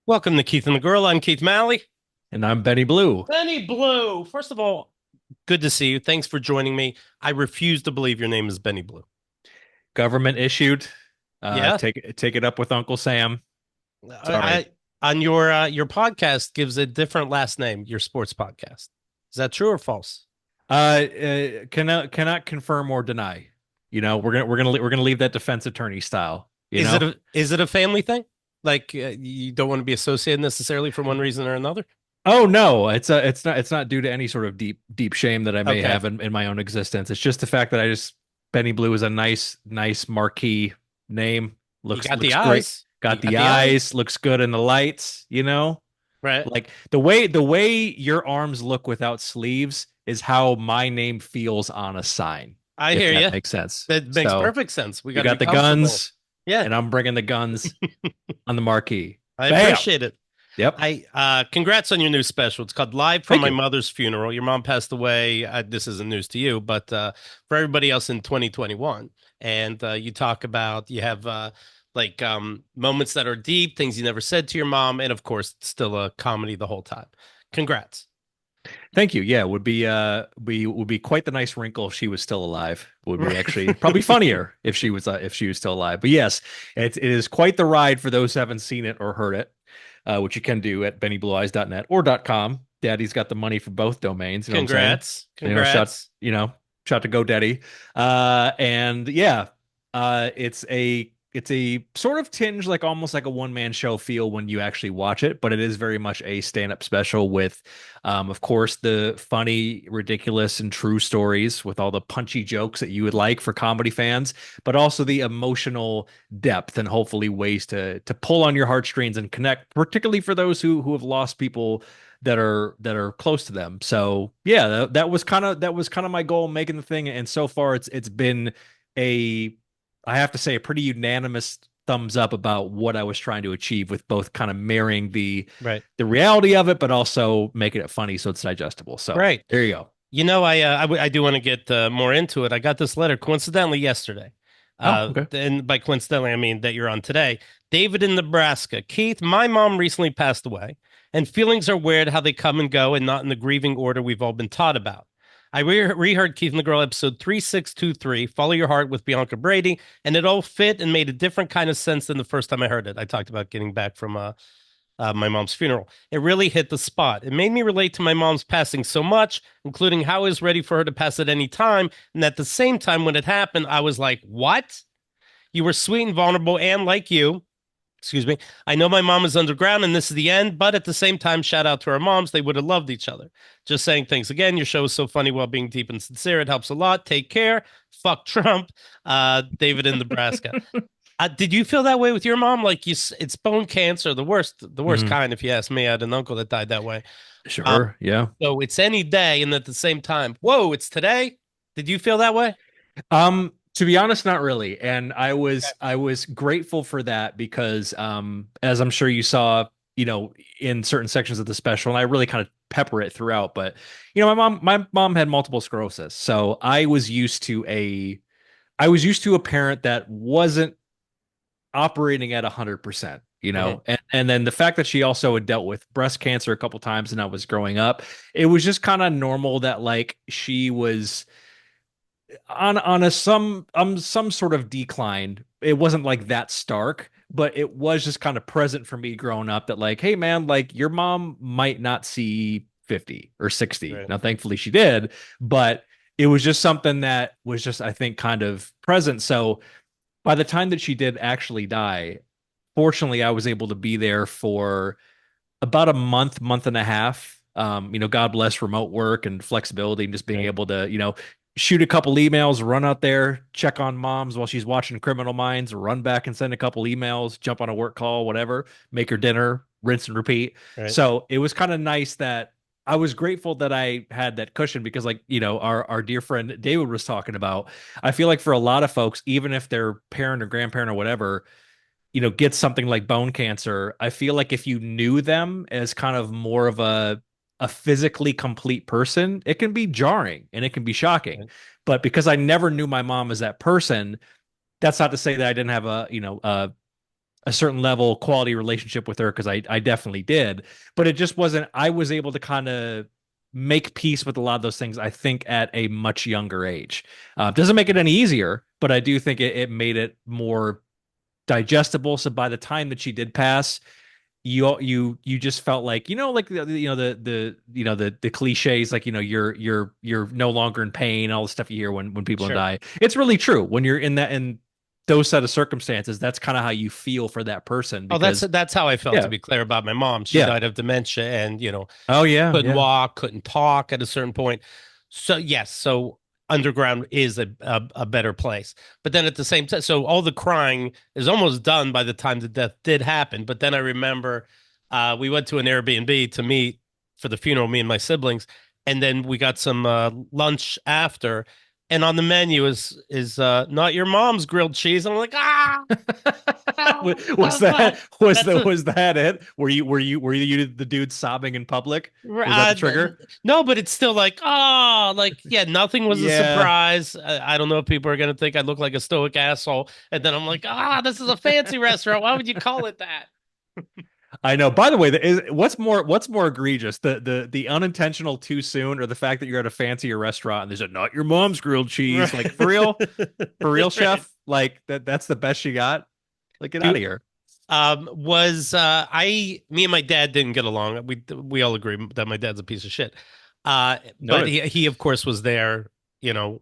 Welcome to Keith and the Girl. I'm Keith Malley. And I'm Benny Blue. Benny Blue. First of all, good to see you. Thanks for joining me. I refuse to believe your name is Benny Blue. Government issued. Yeah. Take it up with Uncle Sam. Sorry. I on your podcast gives a different last name, your sports podcast. Is that true or false? Cannot confirm or deny. We're gonna leave that defense attorney style. Is it a family thing? Like you don't want to be associated necessarily for one reason or another? Oh no, it's not due to any sort of deep shame that I may Okay. have in my own existence. It's just the fact that Benny Blue is a nice marquee name. You Looks got the looks great. eyes. You Got got the the eyes. eyes. Looks good in the lights. Right. Like the way your arms look without sleeves is how my name feels on a sign, I if hear that you. makes sense. That makes So perfect sense. We you got to be got the comfortable. guns, Yeah. and I'm bringing the guns on the marquee. I Bam. appreciate it. Yep. I congrats on your new special. It's called Live from Thank My you. Mother's Funeral. Your mom passed away. This isn't news to you, but for everybody else in 2021. And you talk about you have moments that are deep, things you never said to your mom, and of course, it's still a comedy the whole time. Congrats. Thank you. Yeah, would be quite the nice wrinkle if she was still alive. Would be actually probably funnier if she was still alive. But yes, it is quite the ride for those who haven't seen it or heard it, which you can do at bennyblueeyes.net or .com. Daddy's got the money for both domains. You know what I'm saying? Congrats. You know, shout Congrats. shout to GoDaddy. And yeah, it's a sort of tinge like almost like a one-man show feel when you actually watch it, but it is very much a stand-up special with of course the funny, ridiculous, and true stories with all the punchy jokes that you would like for comedy fans, but also the emotional depth and hopefully ways to pull on your heartstrings and connect, particularly for those who have lost people that are close to them. So yeah, that was kind of my goal making the thing, and so far it's been a I have to say a pretty unanimous thumbs up about what I was trying to achieve with both kind of marrying the Right. the reality of it, but also making it funny so it's digestible. So Right. there you go. I do want to get more into it. I got this letter coincidentally yesterday. Oh, okay. And by coincidentally, I mean that you're on today. David in Nebraska. Keith, my mom recently passed away, and feelings are weird how they come and go and not in the grieving order we've all been taught about. I reheard Keith and the Girl episode 3623, Follow Your Heart with Bianca Brady, and it all fit and made a different kind of sense than the first time I heard it. I talked about getting back from my mom's funeral. It really hit the spot. It made me relate to my mom's passing so much, including how I was ready for her to pass at any time. And at the same time, when it happened, I was like, what? You were sweet and vulnerable, and like you, excuse me, I know my mom is underground and this is the end, but at the same time, shout out to our moms. They would have loved each other. Just saying, thanks again. Your show is so funny while being deep and sincere. It helps a lot. Take care. Fuck Trump. David in Nebraska. Did you feel that way with your mom? Like it's bone cancer, the worst Mhm. kind. If you ask me, I had an uncle that died that way. Um, Sure. Yeah. so it's any day, and at the same time, whoa, it's today. Did you feel that way? To be honest, not really. And I Okay. was I was grateful for that because as I'm sure you saw, in certain sections of the special, and I really kind of pepper it throughout, but my mom had multiple sclerosis. So I was used to a parent that wasn't operating at 100%, Mhm. and then the fact that she also had dealt with breast cancer a couple times and I was growing up, it was just kind of normal that like she was on some sort of decline. It wasn't like that stark, but it was just kind of present for me growing up that like, hey man, like your mom might not see 50 or 60. Right. Now thankfully she did, but it was just something that was just I think kind of present. So by the time that she did actually die, fortunately I was able to be there for about a month and a half. God bless remote work and flexibility and just being Right. able to, shoot a couple emails, run out there, check on moms while she's watching Criminal Minds, run back and send a couple emails, jump on a work call, whatever, make her dinner, rinse and repeat. Right. So it was kind of nice that I was grateful that I had that cushion because, like, our dear friend David was talking about, I feel like for a lot of folks, even if their parent or grandparent or whatever, gets something like bone cancer, I feel like if you knew them as kind of more of a physically complete person, it can be jarring and it can be shocking. Right. But because I never knew my mom as that person, that's not to say that I didn't have a certain level quality relationship with her because I definitely did, but it just wasn't. I was able to kind of make peace with a lot of those things. I think at a much younger age, doesn't make it any easier, but I do think it made it more digestible. So by the time that she did pass, you just felt like like the cliches, like you're no longer in pain, all the stuff you hear when people Sure. die. It's really true when you're in those set of circumstances. That's kind of how you feel for that person Oh, because that's how I felt, to yeah, be clear, about my mom. She yeah, died of dementia and, oh yeah, couldn't yeah, walk, couldn't talk at a certain point. So yes, so underground is a better place. But then at the same time, so all the crying is almost done by the time the death did happen. But then I remember we went to an Airbnb to meet for the funeral, me and my siblings, and then we got some lunch after. And on the menu is not your mom's grilled cheese. And I'm like, was that was that's that a was that it? Were you the dude sobbing in public? Was that the Uh, trigger? no, but it's still like, oh, like, yeah, nothing was a Yeah, surprise. I don't know if people are going to think I look like a stoic asshole. And then I'm like, this is a fancy restaurant. Why would you call it that? I know. By the way, what's more egregious, the unintentional too soon, or the fact that you're at a fancier restaurant and there's a not your mom's grilled cheese? Like Right. for real, Right. chef? Like that's the best you got? Like get out Do, of here. was me and my dad didn't get along. We all agree that my dad's a piece of shit. But Noted. he of course was there,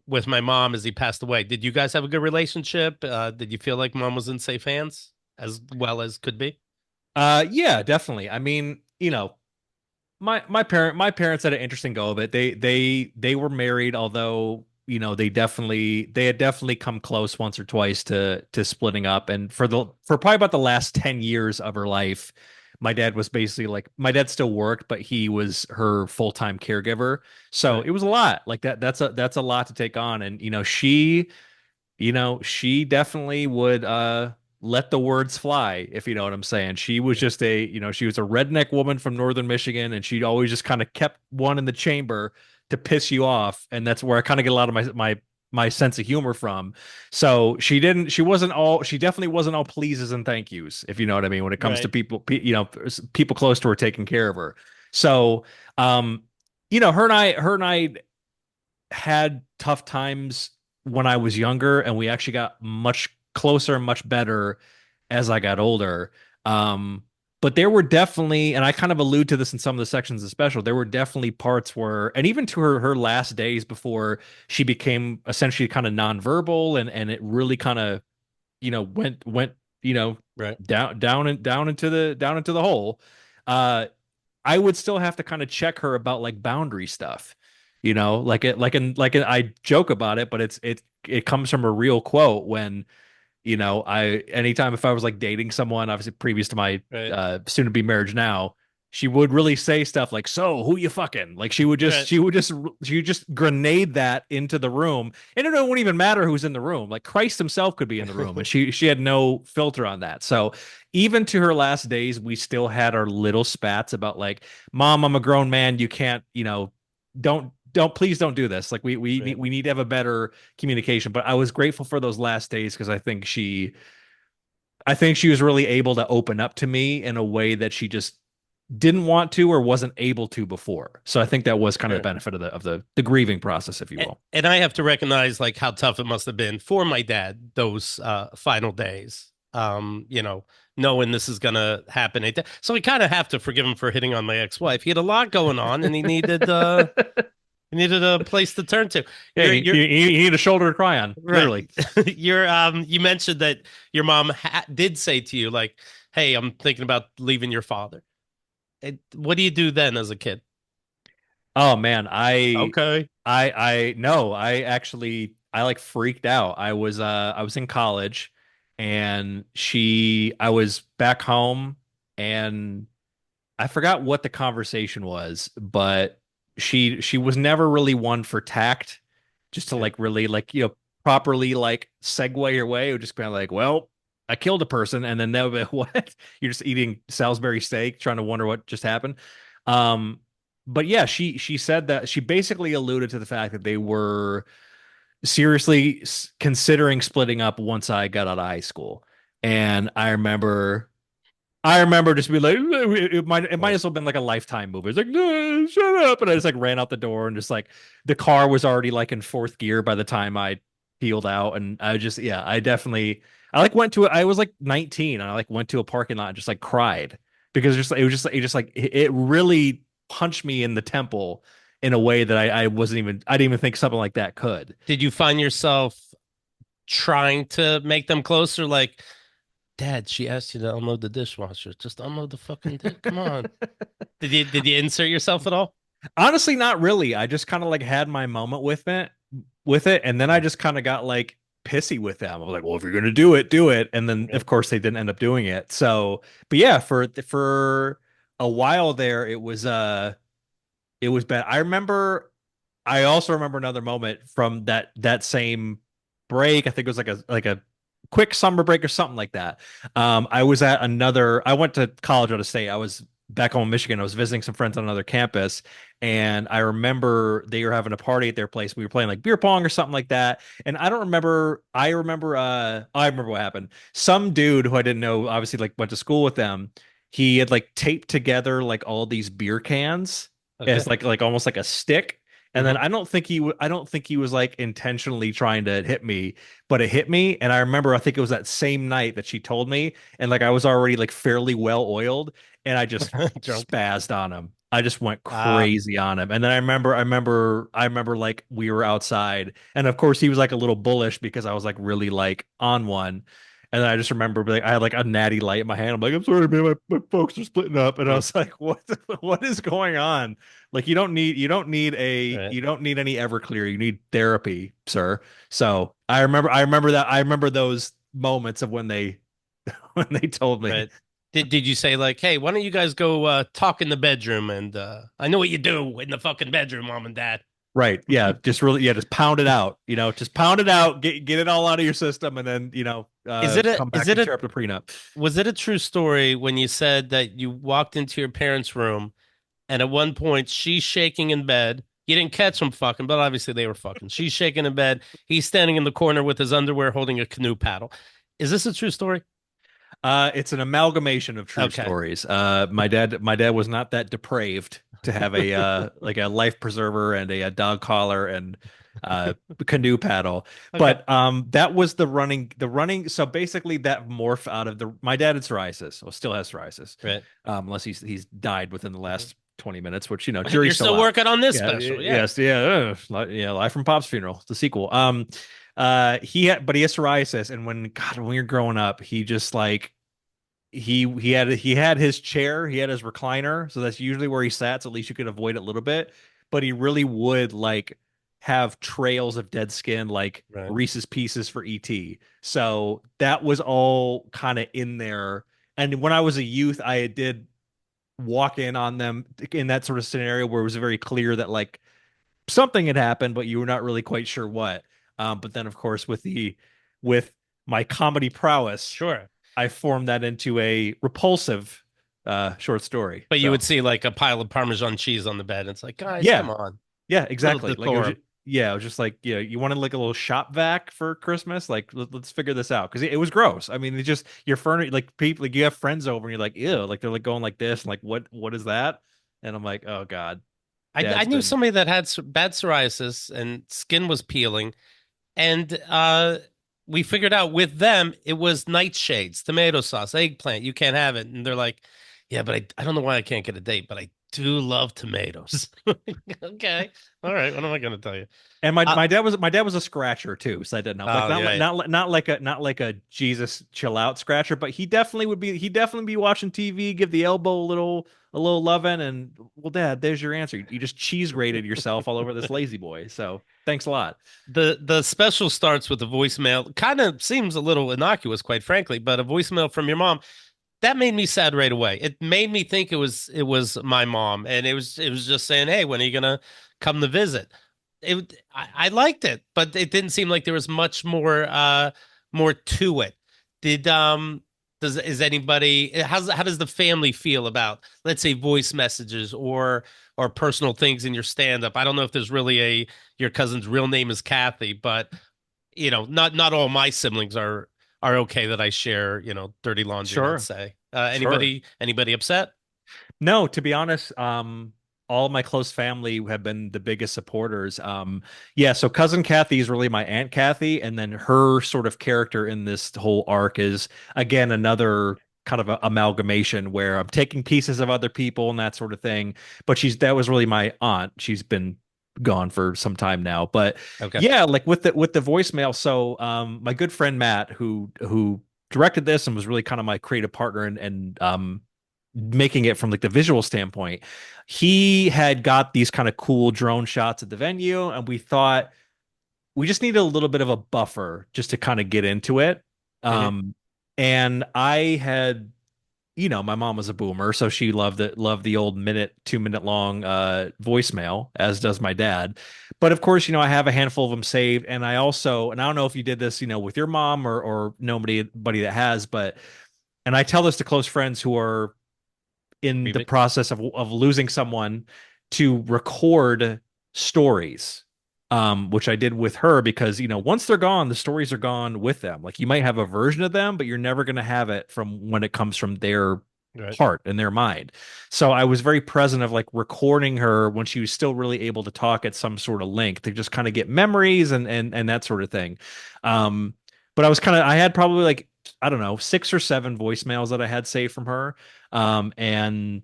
with my mom as he passed away. Did you guys have a good relationship? Did you feel like mom was in safe hands as well as could be? Yeah, definitely. I mean, my parents had an interesting go of it. They were married, although they had definitely come close once or twice to splitting up. And for probably about the last 10 years of her life, my dad was basically like, my dad still worked, but he was her full-time caregiver. So Right. it was a lot. Like that's a lot to take on. And she definitely would let the words fly, if you know what I'm saying. She was Yeah. just she was a redneck woman from northern Michigan, and she'd always just kind of kept one in the chamber to piss you off. And that's where I kind of get a lot of my sense of humor from. So she definitely wasn't all pleases and thank yous, if you know what I mean, when it comes to Right. people close to her taking care of her. So her and I had tough times when I was younger, and we actually got much closer and much better as I got older. But there were definitely, and I kind of allude to this in some of the sections of the special, there were definitely parts where, and even to her last days before she became essentially kind of nonverbal, and it really kind of, went, Right. down into the hole. Uh, I would still have to kind of check her about like boundary stuff. I joke about it, but it comes from a real quote when, anytime if I was like dating someone, obviously previous to my Right. soon to be marriage now, she would really say stuff like, "So, who you fucking?" Like Right. she would just grenade that into the room, and it wouldn't even matter who's in the room. Like Christ himself could be in the room, and she had no filter on that. So even to her last days, we still had our little spats about like, "Mom, I'm a grown man. You can't, don't please don't do this. Like Right. we need to have a better communication." But I was grateful for those last days because I think she was really able to open up to me in a way that she just didn't want to or wasn't able to before. So I think that was kind of the Sure. benefit of the grieving process, if you will. And I have to recognize like how tough it must have been for my dad those final days. Knowing this is gonna happen. So I kind of have to forgive him for hitting on my ex-wife. He had a lot going on, and he needed a place to turn to. Yeah, You're you, you're you, you need a shoulder to cry on, right. literally. You mentioned that your mom did say to you like, "Hey, I'm thinking about leaving your father." What do you do then as a kid? Oh man, Okay. I no, I like freaked out. I was in college, and I was back home, and I forgot what the conversation was, but she was never really one for tact, just to Yeah. like really like properly like segue your way. It would just be like, well, I killed a person, and then that would be what? You're just eating Salisbury steak, trying to wonder what just happened. Um, but yeah, she said that she basically alluded to the fact that they were seriously considering splitting up once I got out of high school. And I remember just being like, it might Right. as well have been like a Lifetime movie. It's like, no, shut up. And I just like ran out the door and just like the car was already like in fourth gear by the time I peeled out. And I just, yeah, I like went to, I was like 19 and I like went to a parking lot and just like cried because it just like, it really punched me in the temple in a way that I didn't even think something like that could. Did you find yourself trying to make them closer? Like, Dad, she asked you to unload the dishwasher. Just unload the fucking dish. Come on. Did you insert yourself at all? Honestly, not really. I just kind of like had my moment with it, and then I just kind of got like pissy with them. I was like, well, if you're gonna do it, do it. And then Okay. of course they didn't end up doing it. So, but yeah, for a while there, it was bad. I also remember another moment from that same break. I think it was like a quick summer break or something like that. I went to college out of state. I was back home in Michigan. I was visiting some friends on another campus, and I remember they were having a party at their place. We were playing like beer pong or something like that. And I don't remember. I remember what happened. Some dude who I didn't know, obviously like went to school with them. He had like taped together like all these beer cans Okay. as like almost like a stick. And then Hmm. I don't think he was like intentionally trying to hit me, but it hit me. And I remember I think it was that same night that she told me, and like I was already like fairly well oiled, and I just Drunk. spazzed on him. I just went Ah, crazy on him. And then I remember like we were outside, and of course he was like a little bullish because I was like really like on one. And then I just remember like I had like a natty light in my hand. I'm like, I'm sorry, man, my folks are splitting up. And I mm, was like, what is going on? Like right. you don't need any Everclear. You need therapy, sir. So I remember those moments of when they when they told me. Right. Did you say like, hey, why don't you guys go talk in the bedroom and I know what you do in the fucking bedroom, mom and dad. Right. Yeah. Just really, yeah, just pound it out. Just pound it out, get it all out of your system, and then, come Is back it and a tear up the prenup. was it a true story when you said that you walked into your parents' room and at one point she's shaking in bed? You didn't catch them fucking, but obviously they were fucking. She's shaking in bed. He's standing in the corner with his underwear holding a canoe paddle. Is this a true story? It's an amalgamation of true Okay. stories. My dad was not that depraved to have a like a life preserver and a dog collar and canoe paddle. Okay. But that was the running. So basically, that morph out of the my dad had psoriasis, or still has psoriasis, Right. unless he's died within the Mhm. last 20 minutes, which You're jury's still still out. working on this Yeah, special. Yeah. yes, yeah, yeah. Live from Pop's funeral, the sequel. But he has psoriasis, and when you're growing up, he just like he had his chair, he had his recliner, so that's usually where he sat, so at least you could avoid it a little bit. But he really would like have trails of dead skin like Right. Reese's Pieces for ET. So that was all kind of in there. And when I was a youth, I did walk in on them in that sort of scenario where it was very clear that like something had happened, but you were not really quite sure what. But then, of course, with my comedy prowess, Sure. I formed that into a repulsive short story. But you would So see like a pile of Parmesan cheese on the bed. It's like, guys, come yeah, on, yeah, little exactly. Like decorum. it was just like you wanted like a little shop vac for Christmas. Like let's figure this out because it was gross. I mean, it just your furniture, like people, like you have friends over and you're like, ew, like they're like going like this and like what is that? And I'm like, oh God, I Dad's knew been somebody that had bad psoriasis and skin was peeling, and we figured out with them it was nightshades, tomato sauce, eggplant. You can't have it, and they're like, yeah, but I don't know why I can't get a date, but I do love tomatoes. Okay, all right. What am I going to tell you? And Uh, my dad was a scratcher too, so I didn't know. Like oh, yeah. not like a Jesus chill out scratcher, but he'd definitely be watching TV, give the elbow a little loving, and well, Dad, there's your answer. You just cheese grated yourself all over this lazy boy. So thanks a lot. The special starts with a voicemail. Kind of seems a little innocuous, quite frankly, but a voicemail from your mom that made me sad right away. It made me think it was my mom, and it was just saying, "Hey, when are you gonna come to visit?" I liked it, but it didn't seem like there was much more to it. Did does is anybody how does the family feel about, let's say, voice messages or personal things in your stand up? I don't know if there's really a your cousin's real name is Kathy, but not all my siblings are okay that I share, dirty laundry, let's Sure, say. sure. Anybody upset? No, to be honest, all of my close family have been the biggest supporters. Yeah, so cousin Kathy is really my aunt Kathy, and then her sort of character in this whole arc is again another kind of a amalgamation where I'm taking pieces of other people and that sort of thing. But that was really my aunt. She's been gone for some time now, but Okay. yeah, like with the voicemail. So, my good friend Matt, who directed this and was really kind of my creative partner and making it from like the visual standpoint. He had got these kind of cool drone shots at the venue, and we thought we just needed a little bit of a buffer just to kind of get into it. Hmm. Um, and I had, my mom was a boomer, so she loved the old 2 minute long voicemail, as does my dad. But of course, I have a handful of them saved, and I don't know if you did this, with your mom or nobody that has, but and I tell this to close friends who are in the Creepy. process of losing someone to record stories, which I did with her because once they're gone, the stories are gone with them. Like you might have a version of them, but you're never going to have it from when it comes from their Right. heart and their mind. So I was very present of like recording her when she was still really able to talk at some sort of length to just kind of get memories and that sort of thing. Um, but I had probably like, I don't know, 6 or 7 voicemails that I had saved from her. And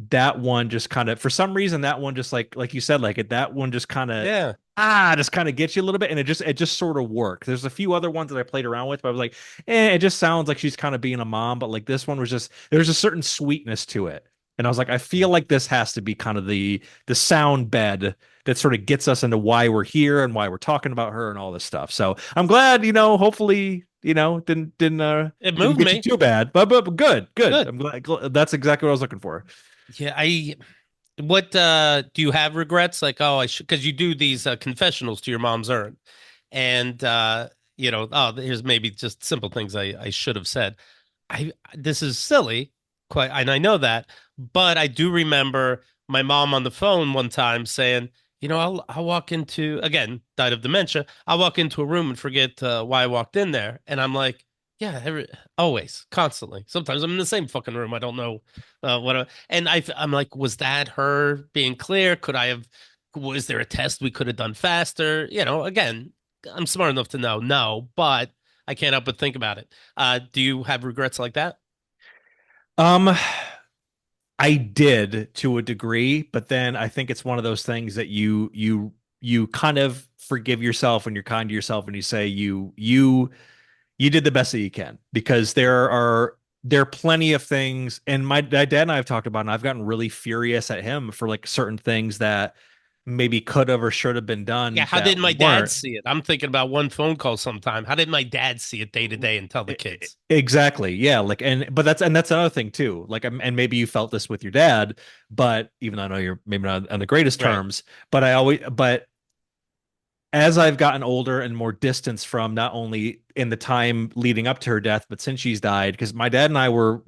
that one just kind of, for some reason, that one just like you said, that one just kind of, Yeah. just kind of gets you a little bit. And it just sort of worked. There's a few other ones that I played around with, but I was like, it just sounds like she's kind of being a mom. But like this one was just, there's a certain sweetness to it. And I was like, I feel like this has to be kind of the sound bed that sort of gets us into why we're here and why we're talking about her and all this stuff. So I'm glad, hopefully, It didn't moved get you me. too bad, but good, good. Good. I'm glad that's exactly what I was looking for. Yeah, what do you have regrets? Like, oh, I should, because you do these confessionals to your mom's urn. And oh, here's maybe just simple things I should have said. This is silly, quite, and I know that, but I do remember my mom on the phone one time saying, I'll walk into, again, died of dementia. I'll walk into a room and forget why I walked in there, and I'm like, yeah, always, constantly. Sometimes I'm in the same fucking room. I don't know and I'm like, was that her being clear? Could I have? Was there a test we could have done faster? Again, I'm smart enough to know no, but I can't help but think about it. Do you have regrets like that? Um, I did to a degree, but then I think it's one of those things that you kind of forgive yourself when you're kind to yourself and you say you did the best that you can because there are plenty of things and my dad and I have talked about and I've gotten really furious at him for like certain things that maybe could have or should have been Yeah, done how that did my dad weren't. see it? I'm thinking about one phone call sometime. How did my dad see it day to day and tell the kids? Exactly. Yeah. Like, but that's another thing too. Like, and maybe you felt this with your dad, but even though I know you're maybe not on the greatest Right. terms, but as I've gotten older and more distance from not only in the time leading up to her death, but since she's died, because my dad and I were,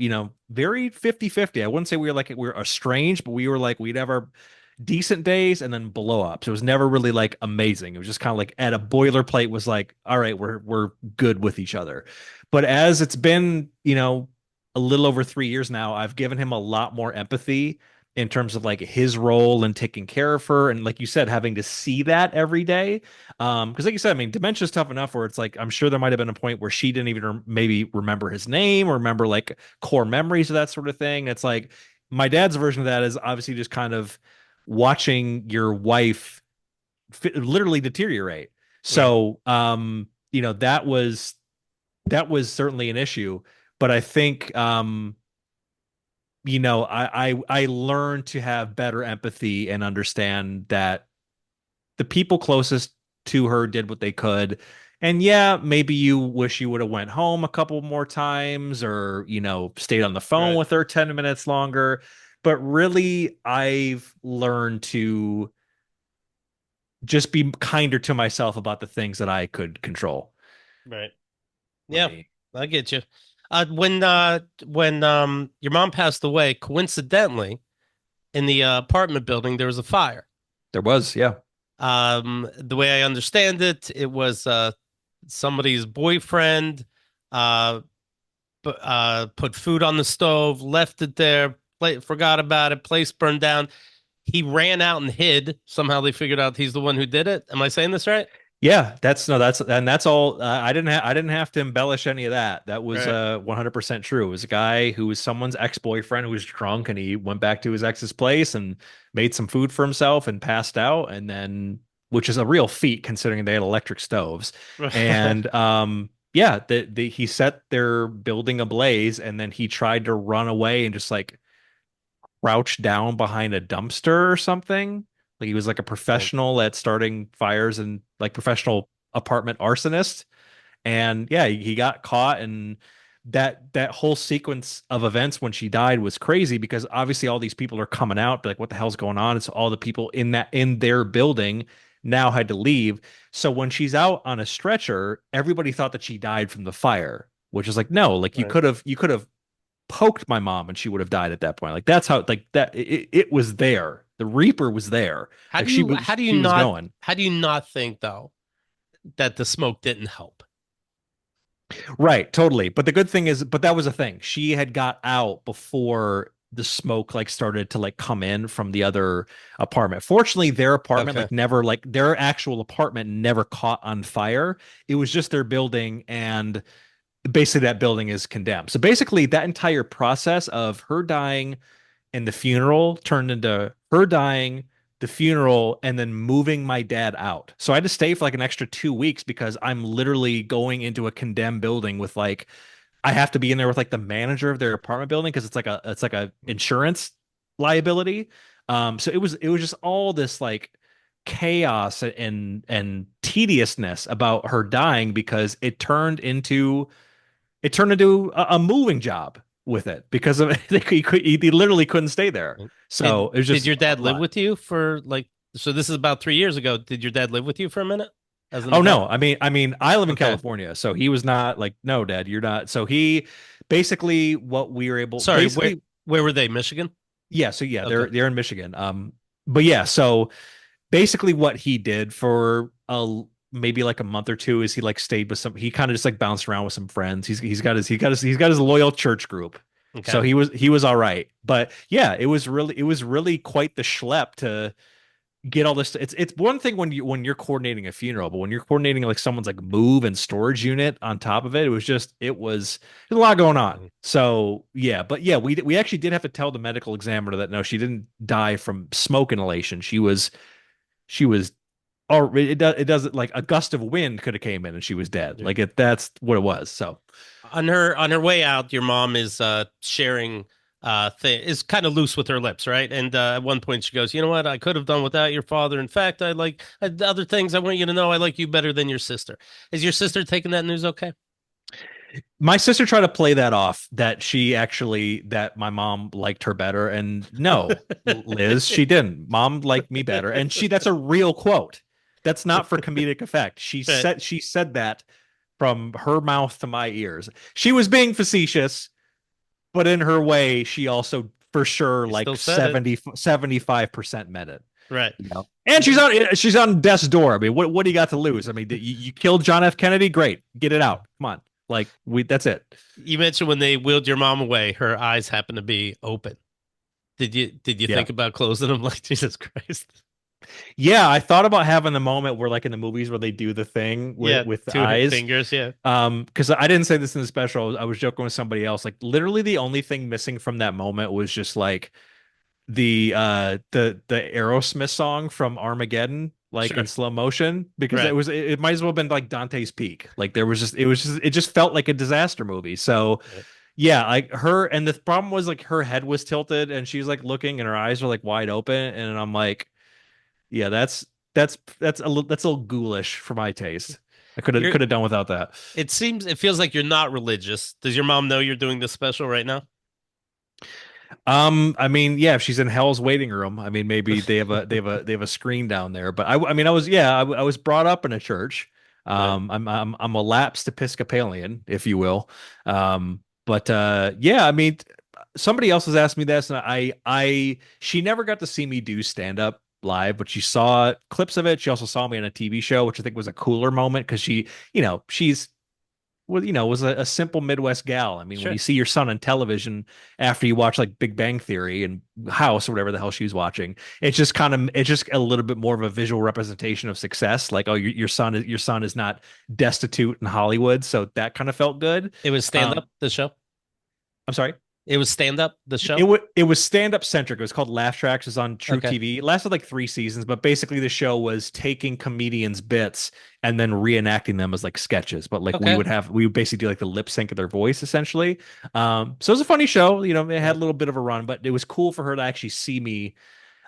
very 50-50. I wouldn't say we were estranged, but we were like, we'd have our decent days and then blow ups. It was never really like amazing. It was just kind of like at a boilerplate was like, all right, we're good with each other. But as it's been, a little over 3 years now, I've given him a lot more empathy in terms of like his role in taking care of her and like you said having to see that every day because like you said, I mean, dementia is tough enough where it's like I'm sure there might have been a point where she didn't even maybe remember his name or remember like core memories of that sort of thing. It's like my dad's version of that is obviously just kind of watching your wife literally deteriorate. Right. So, that was certainly an issue, but I think, I learned to have better empathy and understand that the people closest to her did what they could. And yeah, maybe you wish you would have went home a couple more times or, stayed on the phone Right. with her 10 minutes longer. But really, I've learned to just be kinder to myself about the things that I could control. Right. Let Yeah, me. I get you. When your mom passed away, coincidentally, in the apartment building, there was a fire. There was, yeah. The way I understand it, it was somebody's boyfriend uh, put food on the stove, left it there, forgot about it, place burned down. He ran out and hid. Somehow they figured out he's the one who did it. Am I saying this right? Yeah, that's no, that's and that's all. I didn't have to embellish any of that. That was Right. 100% true. It was a guy who was someone's ex-boyfriend who was drunk, and he went back to his ex's place and made some food for himself and passed out, and then which is a real feat considering they had electric stoves. And yeah, he set their building ablaze, and then he tried to run away and just like crouched down behind a dumpster or something. Like he was like a professional at starting fires and like professional apartment arsonist. And yeah, he got caught, and that whole sequence of events when she died was crazy because obviously all these people are coming out, be like, what the hell's going on? It's all the people in their building now had to leave. So when she's out on a stretcher, everybody thought that she died from the fire, which is like, no, like Right. you could have poked my mom and she would have died at that point. Like that's how like that it was there. The Reaper was there. Like she was going. how do you not think though that the smoke didn't help? Right, totally. But the good thing is, but that was a thing. She had got out before the smoke like started to like come in from the other apartment. Fortunately, their apartment Okay. like never like their actual apartment never caught on fire. It was just their building, and basically that building is condemned. So basically that entire process of her dying and the funeral turned into her dying, the funeral, and then moving my dad out. So I had to stay for like an extra 2 weeks because I'm literally going into a condemned building with like I have to be in there with like the manager of their apartment building because it's like a insurance liability. So it was just all this like chaos and tediousness about her dying because it turned into a moving job with it because of he literally couldn't stay there. So it was Did just your a dad live lot. with you for like so this is about 3 years ago. Did your dad live with you for a minute as an Oh adult? no, I mean, I live in Okay. California, so he was not like, no, Dad, you're not. So he basically what we were able, Sorry, basically, where were they? Michigan? yeah. So yeah, Okay. they're in Michigan. But yeah, so basically what he did for a maybe like a month or two is he like stayed with some. He kind of just like bounced around with some friends. He's got his loyal church group. So Okay. he was all right. But yeah, it was really quite the schlep to get all this. It's one thing when you're coordinating a funeral, but when you're coordinating like someone's like move and storage unit on top of it, it was there's a lot going on. Mhm. So yeah, but yeah, we actually did have to tell the medical examiner that no, she didn't die from smoke inhalation. She was or it doesn't like a gust of wind could have came in and she was dead. Yeah. Like it that's what it was. So On her way out, your mom is sharing is kind of loose with her lips, right? And at one point she goes, "You know what? I could have done without your father. In fact, other things. I want you to know I like you better than your sister." Is your sister taking that news okay? my sister tried to play that off that she actually that my mom liked her better, and no, Liz, she didn't. Mom liked me better, and she that's a real quote. That's not for comedic effect. Right. She said that from her mouth to my ears. She was being facetious, but in her way she also for sure She like still said it. 75% meant it. Right. You know, and she's on death's door. I mean, what do you got to lose? I mean, you killed John F. Kennedy, great, get it out, come on, like we that's it. You mentioned when they wheeled your mom away, her eyes happened to be open. Did you Yeah, think about closing them? Like Jesus Christ. yeah, I thought about having the moment where like in the movies where they do the thing Yeah, with the two eyes. fingers. Yeah. Because I didn't say this in the special, I was joking with somebody else, like literally the only thing missing from that moment was just like the Aerosmith song from Armageddon like Sure. in slow motion because Right. it might as well have been like Dante's Peak. Like there was just it just felt like a disaster movie. So Right. yeah, like her and the problem was like her head was tilted and she's like looking and her eyes are like wide open and I'm like, yeah, that's a little ghoulish for my taste. I You're. could have done without that. It feels like you're not religious. Does your mom know you're doing this special right now? I mean, yeah, if she's in Hell's waiting room, I mean, maybe they have a screen down there. But I mean, I was brought up in a church. Right. I'm a lapsed Episcopalian, if you will. But yeah, I mean, somebody else has asked me this, and she never got to see me do stand up live, but she saw clips of it. She also saw me on a TV show, which I think was a cooler moment because she, you know, she's was a simple Midwest gal. I mean, when Sure. you see your son on television after you watch like Big Bang Theory and House or whatever the hell she was watching, it's just a little bit more of a visual representation of success. Like, oh, your son is not destitute in Hollywood, so that kind of felt good. It was stand Um, up, the show. I'm sorry. It was stand up, the show. It was stand up centric. It was called Laugh Tracks. It was on True Okay. TV. It lasted like 3 seasons, but basically the show was taking comedians' bits and then reenacting them as like sketches. But like Okay. we would basically do like the lip sync of their voice essentially. So it was a funny show. It had Right. a little bit of a run, but it was cool for her to actually see me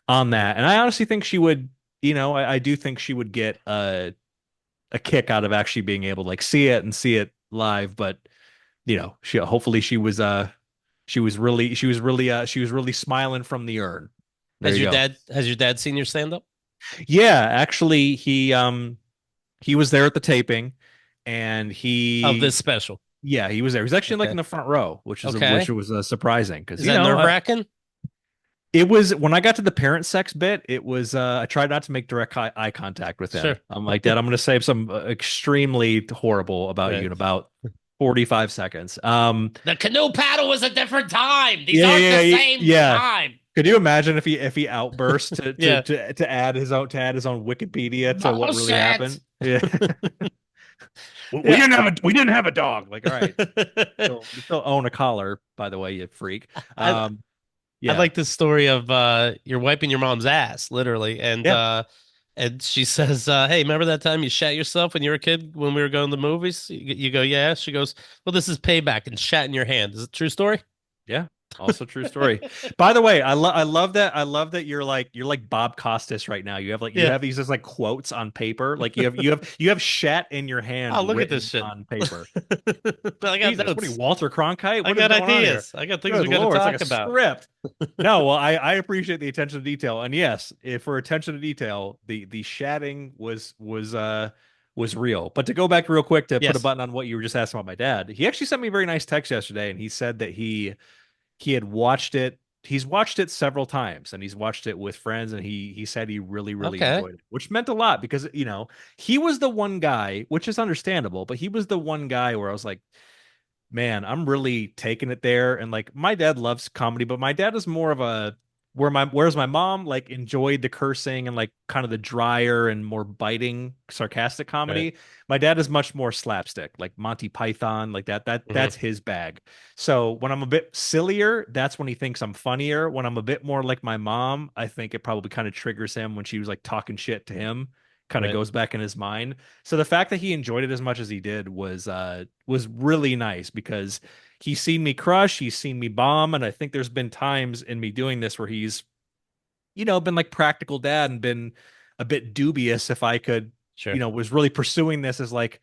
on that. And I honestly think she would. I do think she would get a kick out of actually being able to like see it and see it live. But she hopefully she was really smiling from the urn. There you go. Has your dad seen your stand up? Yeah, actually he was there at the taping and Of this special. he was there. He was actually like in Okay. the front row, which Okay. was surprising because Is that nerve wracking? it was when I got to the parent sex bit, it was I tried not to make direct eye contact with him. Sure. I'm like, Dad, I'm going to say some extremely horrible about you Right. in about 45 seconds. The canoe paddle was a different time. These Yeah, aren't the yeah, yeah, same yeah. time. Could you imagine if he outburst Yeah. to add his own Wikipedia to what really Bullshit. happened? Yeah. Yeah. We didn't have a dog. Like, all right. You still own a collar, by the way, you freak. I I Yeah. like this story of you're wiping your mom's ass, literally, Yeah. and she says, "Hey, remember that time you shat yourself when you were a kid when we were going to the movies?" You go, "Yeah." She goes, "Well, this is payback and shat in your hand." Is it a true story? Yeah. Also true story. By the way, I love that. I love that you're like Bob Costas right now. You Yeah. have these as like quotes on paper. Like you have shat in your hand Oh, look at this written shit. on paper. But I got Jesus, what are you, notes. Walter Cronkite? I What is got going on here? ideas. I got things we Good got to Lord, it's like talk a about. script. No, well, I appreciate the attention to detail, and yes, if for attention to detail, the shatting was real. But to go back real quick to put a Yes. button on what you were just asking about my dad, he actually sent me a very nice text yesterday, and he said that he had watched it. He's watched it several times, and he's watched it with friends, and he said he really Okay. enjoyed it, which meant a lot because he was the one guy, which is understandable, but he was the one guy where I was like, man, I'm really taking it there. And like my dad loves comedy, but my dad is more of a whereas my mom like enjoyed the cursing and like kind of the drier and more biting sarcastic Right. comedy. My dad is much more slapstick, like Monty Python, like that's Hmm. his bag. So when I'm a bit sillier, that's when he thinks I'm funnier. When I'm a bit more like my mom, I think it probably kind of triggers him when she was like talking shit to him, kind of Right. goes back in his mind. So the fact that he enjoyed it as much as he did was really nice because he's seen me crush, he's seen me bomb, and I think there's been times in me doing this where he's been like practical dad and been a bit dubious if I could, Sure. was really pursuing this as like,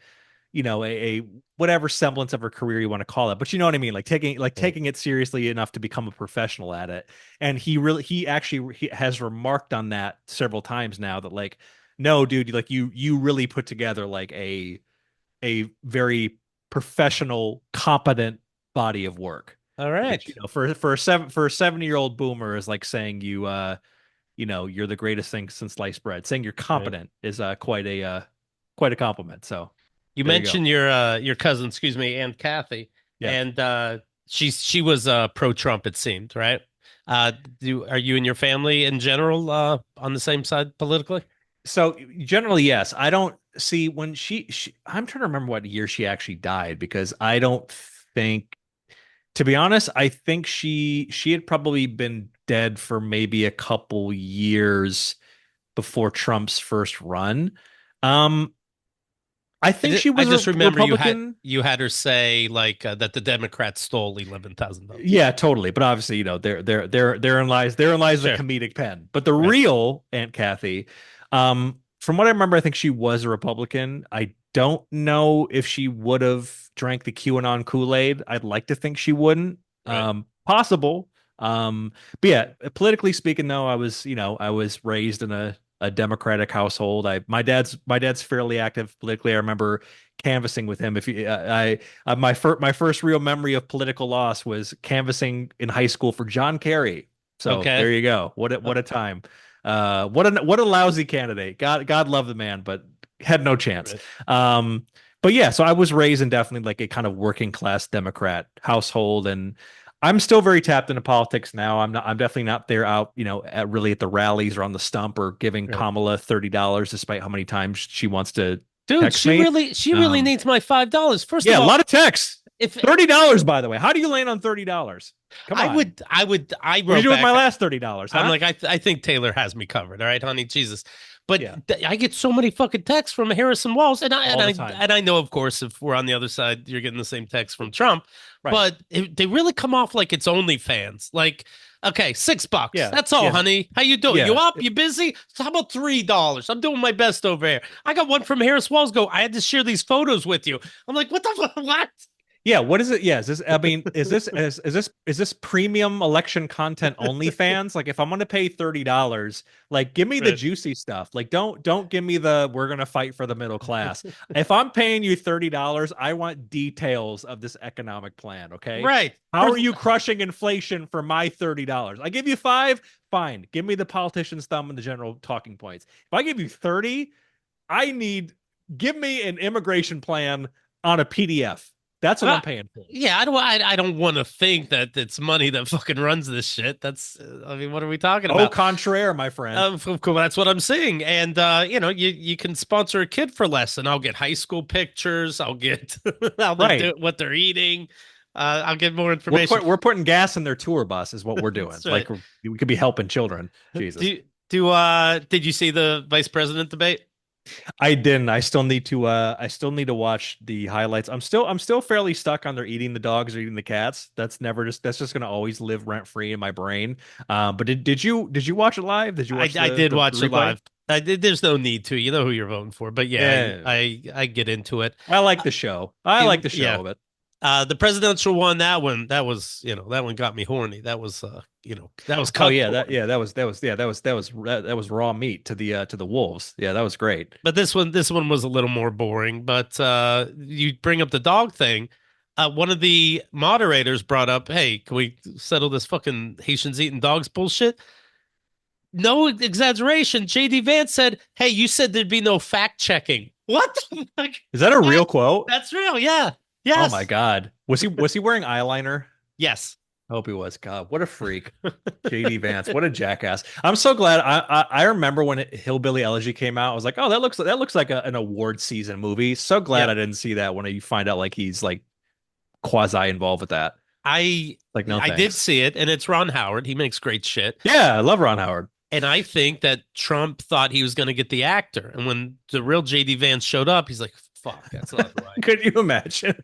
a whatever semblance of a career you want to call it. But you know what I mean? Right. Taking it seriously enough to become a professional at it. And he has remarked on that several times now that like, no, dude, like you really put together like a very professional, competent body of work. All Which, right. for a 70-year-old boomer is like saying you're the greatest thing since sliced bread. Saying you're Right. competent is quite a compliment. So You there you go. mentioned your cousin, excuse me, Aunt Kathy, Yeah. and she was pro Trump, it seemed, right? Do are you and your family in general on the same side politically? So generally, yes. I don't see when I'm trying to remember what year she actually died because I don't think, to be honest, I think she had probably been dead for maybe a couple years before Trump's first run. Um, I think she I was a just remember Republican. you had her say like that the Democrats stole 11,000 votes. Yeah, totally. But obviously, therein lies the Sure. comedic pen. But the Right. real Aunt Kathy, from what I remember, I think she was a Republican. I don't know if she would have drank the QAnon Kool-Aid. I'd like to think she wouldn't. Right. Possible. But yeah, politically speaking, though, I was raised in a Democratic household. My dad's fairly active politically. I remember canvassing with him. If you, my first real memory of political loss was canvassing in high school for John Kerry. So Okay. there you go. What a time. What a lousy candidate. God love the man, but had no chance. Right. Um, But yeah, so I was raised in definitely like a kind of working class Democrat household, and I'm still very tapped into politics now. I'm definitely not there out, really at the rallies or on the stump or giving Right. Kamala $30 despite how many times she wants to Dude, text me. she really Um, needs my $5. First yeah, of a all, lot of texts. if $30, by the way. How do you land on $30? Come on. I What did wrote you do with my back. last $30, I'm huh? like, I think Taylor has me covered. All right, honey, Jesus. But Yeah, I get so many fucking texts from Harrison Walz, all the time. and I know, of course, if we're on the other side, you're getting the same text from Trump. Right. But they really come off like it's OnlyFans. Like, okay, $6. Yeah. That's all, Yeah. honey. How you doing? You Yeah. up? You busy? So how about $3? I'm doing my best over here. I got one from Harris Walls. Go. I had to share these photos with you. I'm like, what the fuck? What? Yeah, what is it? Yeah, is this? I mean, is this premium election content only fans? Like, if I'm gonna pay $30, like, give me the Right. juicy stuff. Like, don't give me the we're gonna fight for the middle class. If I'm paying you $30, I want details of this economic plan. Okay, Right. how are you crushing inflation for my $30? I give you five, fine. Give me the politician's thumb and the general talking points. If I give you 30, I need give me an immigration plan on a PDF. That's what Uh, I'm paying for. yeah, I don't want to think that it's money that fucking runs this shit. That's, I mean, what are we talking Au about? contraire, my friend. Of course, that's what I'm saying. And you can sponsor a kid for less, and I'll get high school pictures. I'll get how they're Right. what they're eating. I'll get more We're information. putting gas in their tour bus is what we're doing. That's Like right. we could be helping children. Jesus. Did you see the vice president debate? I didn't. I still need to watch the highlights. I'm still fairly stuck on their eating the dogs or eating the cats. That's just gonna always live rent free in my brain. But did you watch it live? Did you watch I did the watch it replay? live. I did. There's no need to. You know who you're voting for, but yeah, Yeah. I get into it. I like the show. I like the Yeah. show, but The presidential one, that was, that one got me horny. That was, that was oh yeah, cutthroat. that was raw meat to the wolves. Yeah, that was great. But this one was a little more boring. But you bring up the dog thing. One of the moderators brought up, "Hey, can we settle this fucking Haitians eating dogs bullshit?" No exaggeration. JD Vance said, "Hey, you said there'd be no fact checking." What the fuck? Is that a real quote? That's real. Yeah. Oh my Yes. God. Was he wearing eyeliner? Yes. I hope he was. God, what a freak. JD Vance, what a jackass. I'm so glad. I remember when Hillbilly Elegy came out. I was like, oh, that looks like an award season movie. So glad Yep. I didn't see that when you find out like he's like quasi involved with that. I Like, no I did thanks. see it, and it's Ron Howard. He makes great shit. Yeah, I love Ron Howard. And I think that Trump thought he was going to get the actor. And when the real JD Vance showed up, he's like, fuck, that's not right. Could you imagine?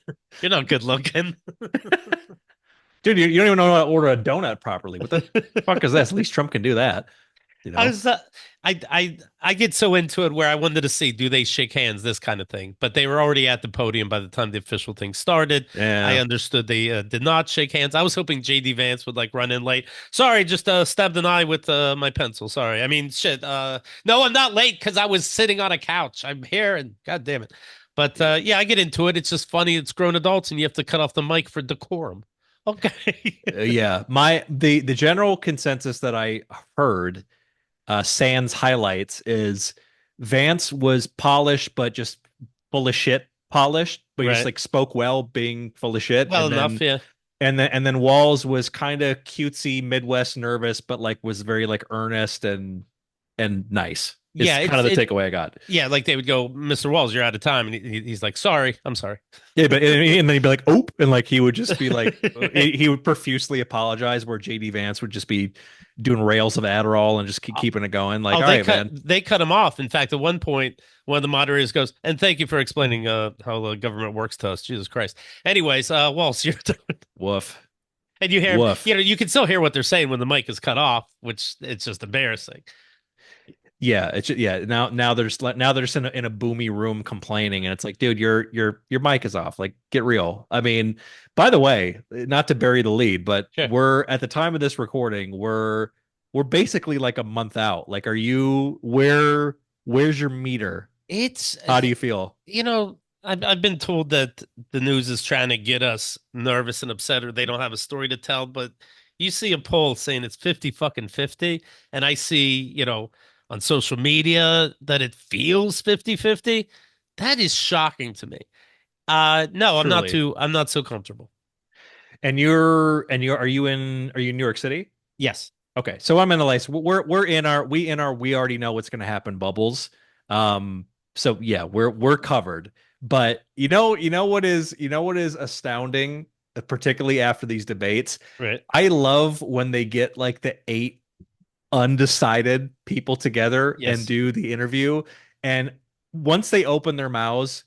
You're not good looking. Dude, you don't even know how to order a donut properly. What the fuck is this? At least Trump can do that, you I know? was I get so into it where I wanted to see, do they shake hands, this kind of thing. But they were already at the podium by the time the official thing started. I Yeah. understood they did not shake hands. I was hoping JD Vance would like run in late. Sorry, just stabbed an eye with my pencil. Sorry. I mean, shit. No, I'm not late because I was sitting on a couch. I'm here, and god damn it. But yeah, I get into it. It's just funny. It's grown adults, and you have to cut off the mic for decorum. Okay. Yeah. The general consensus that I heard sans highlights is Vance was polished, but just full of shit polished, but he just Right. like spoke well, being full of shit. Well And enough, then yeah. and then Walls was kind of cutesy, Midwest nervous, but like was very like earnest and nice. Is Yeah, kind of the takeaway I got. yeah, like they would go, Mr. Walls, you're out of time. And he's like, sorry, I'm sorry. Yeah, but and then he'd be like, "Oh," and like he would just be like, he would profusely apologize, where JD Vance would just be doing rails of Adderall and just keeping it going. Like, Oh, all right, man. they cut him off. In fact, at one point, one of the moderators goes, "And thank you for explaining how the government works to us." Jesus Christ. Anyways, Walls, you're Woof, and you hear, woof. you can still hear what they're saying when the mic is cut off, which it's just embarrassing. Yeah, yeah. Now they're just in a boomy room complaining, and it's like, dude, your mic is off. Like, get real. I mean, by the way, not to bury the lead, but Sure. we're at the time of this recording, we're basically like a month out. Like, where's your meter? It's How do you feel? I've been told that the news is trying to get us nervous and upset, or they don't have a story to tell. But you see a poll saying it's 50 fucking 50, and I see, on social media that it feels 50-50. That is shocking to me. No, Truly. I'm not so comfortable. And you're are you in New York City? Yes. Okay, so I'm in a place we're in our we already know what's going to happen bubbles. So yeah, we're covered. But you know what is astounding, particularly after these debates. Right. I love when they get like the eight undecided people together and Yes. do the interview, and once they open their mouths,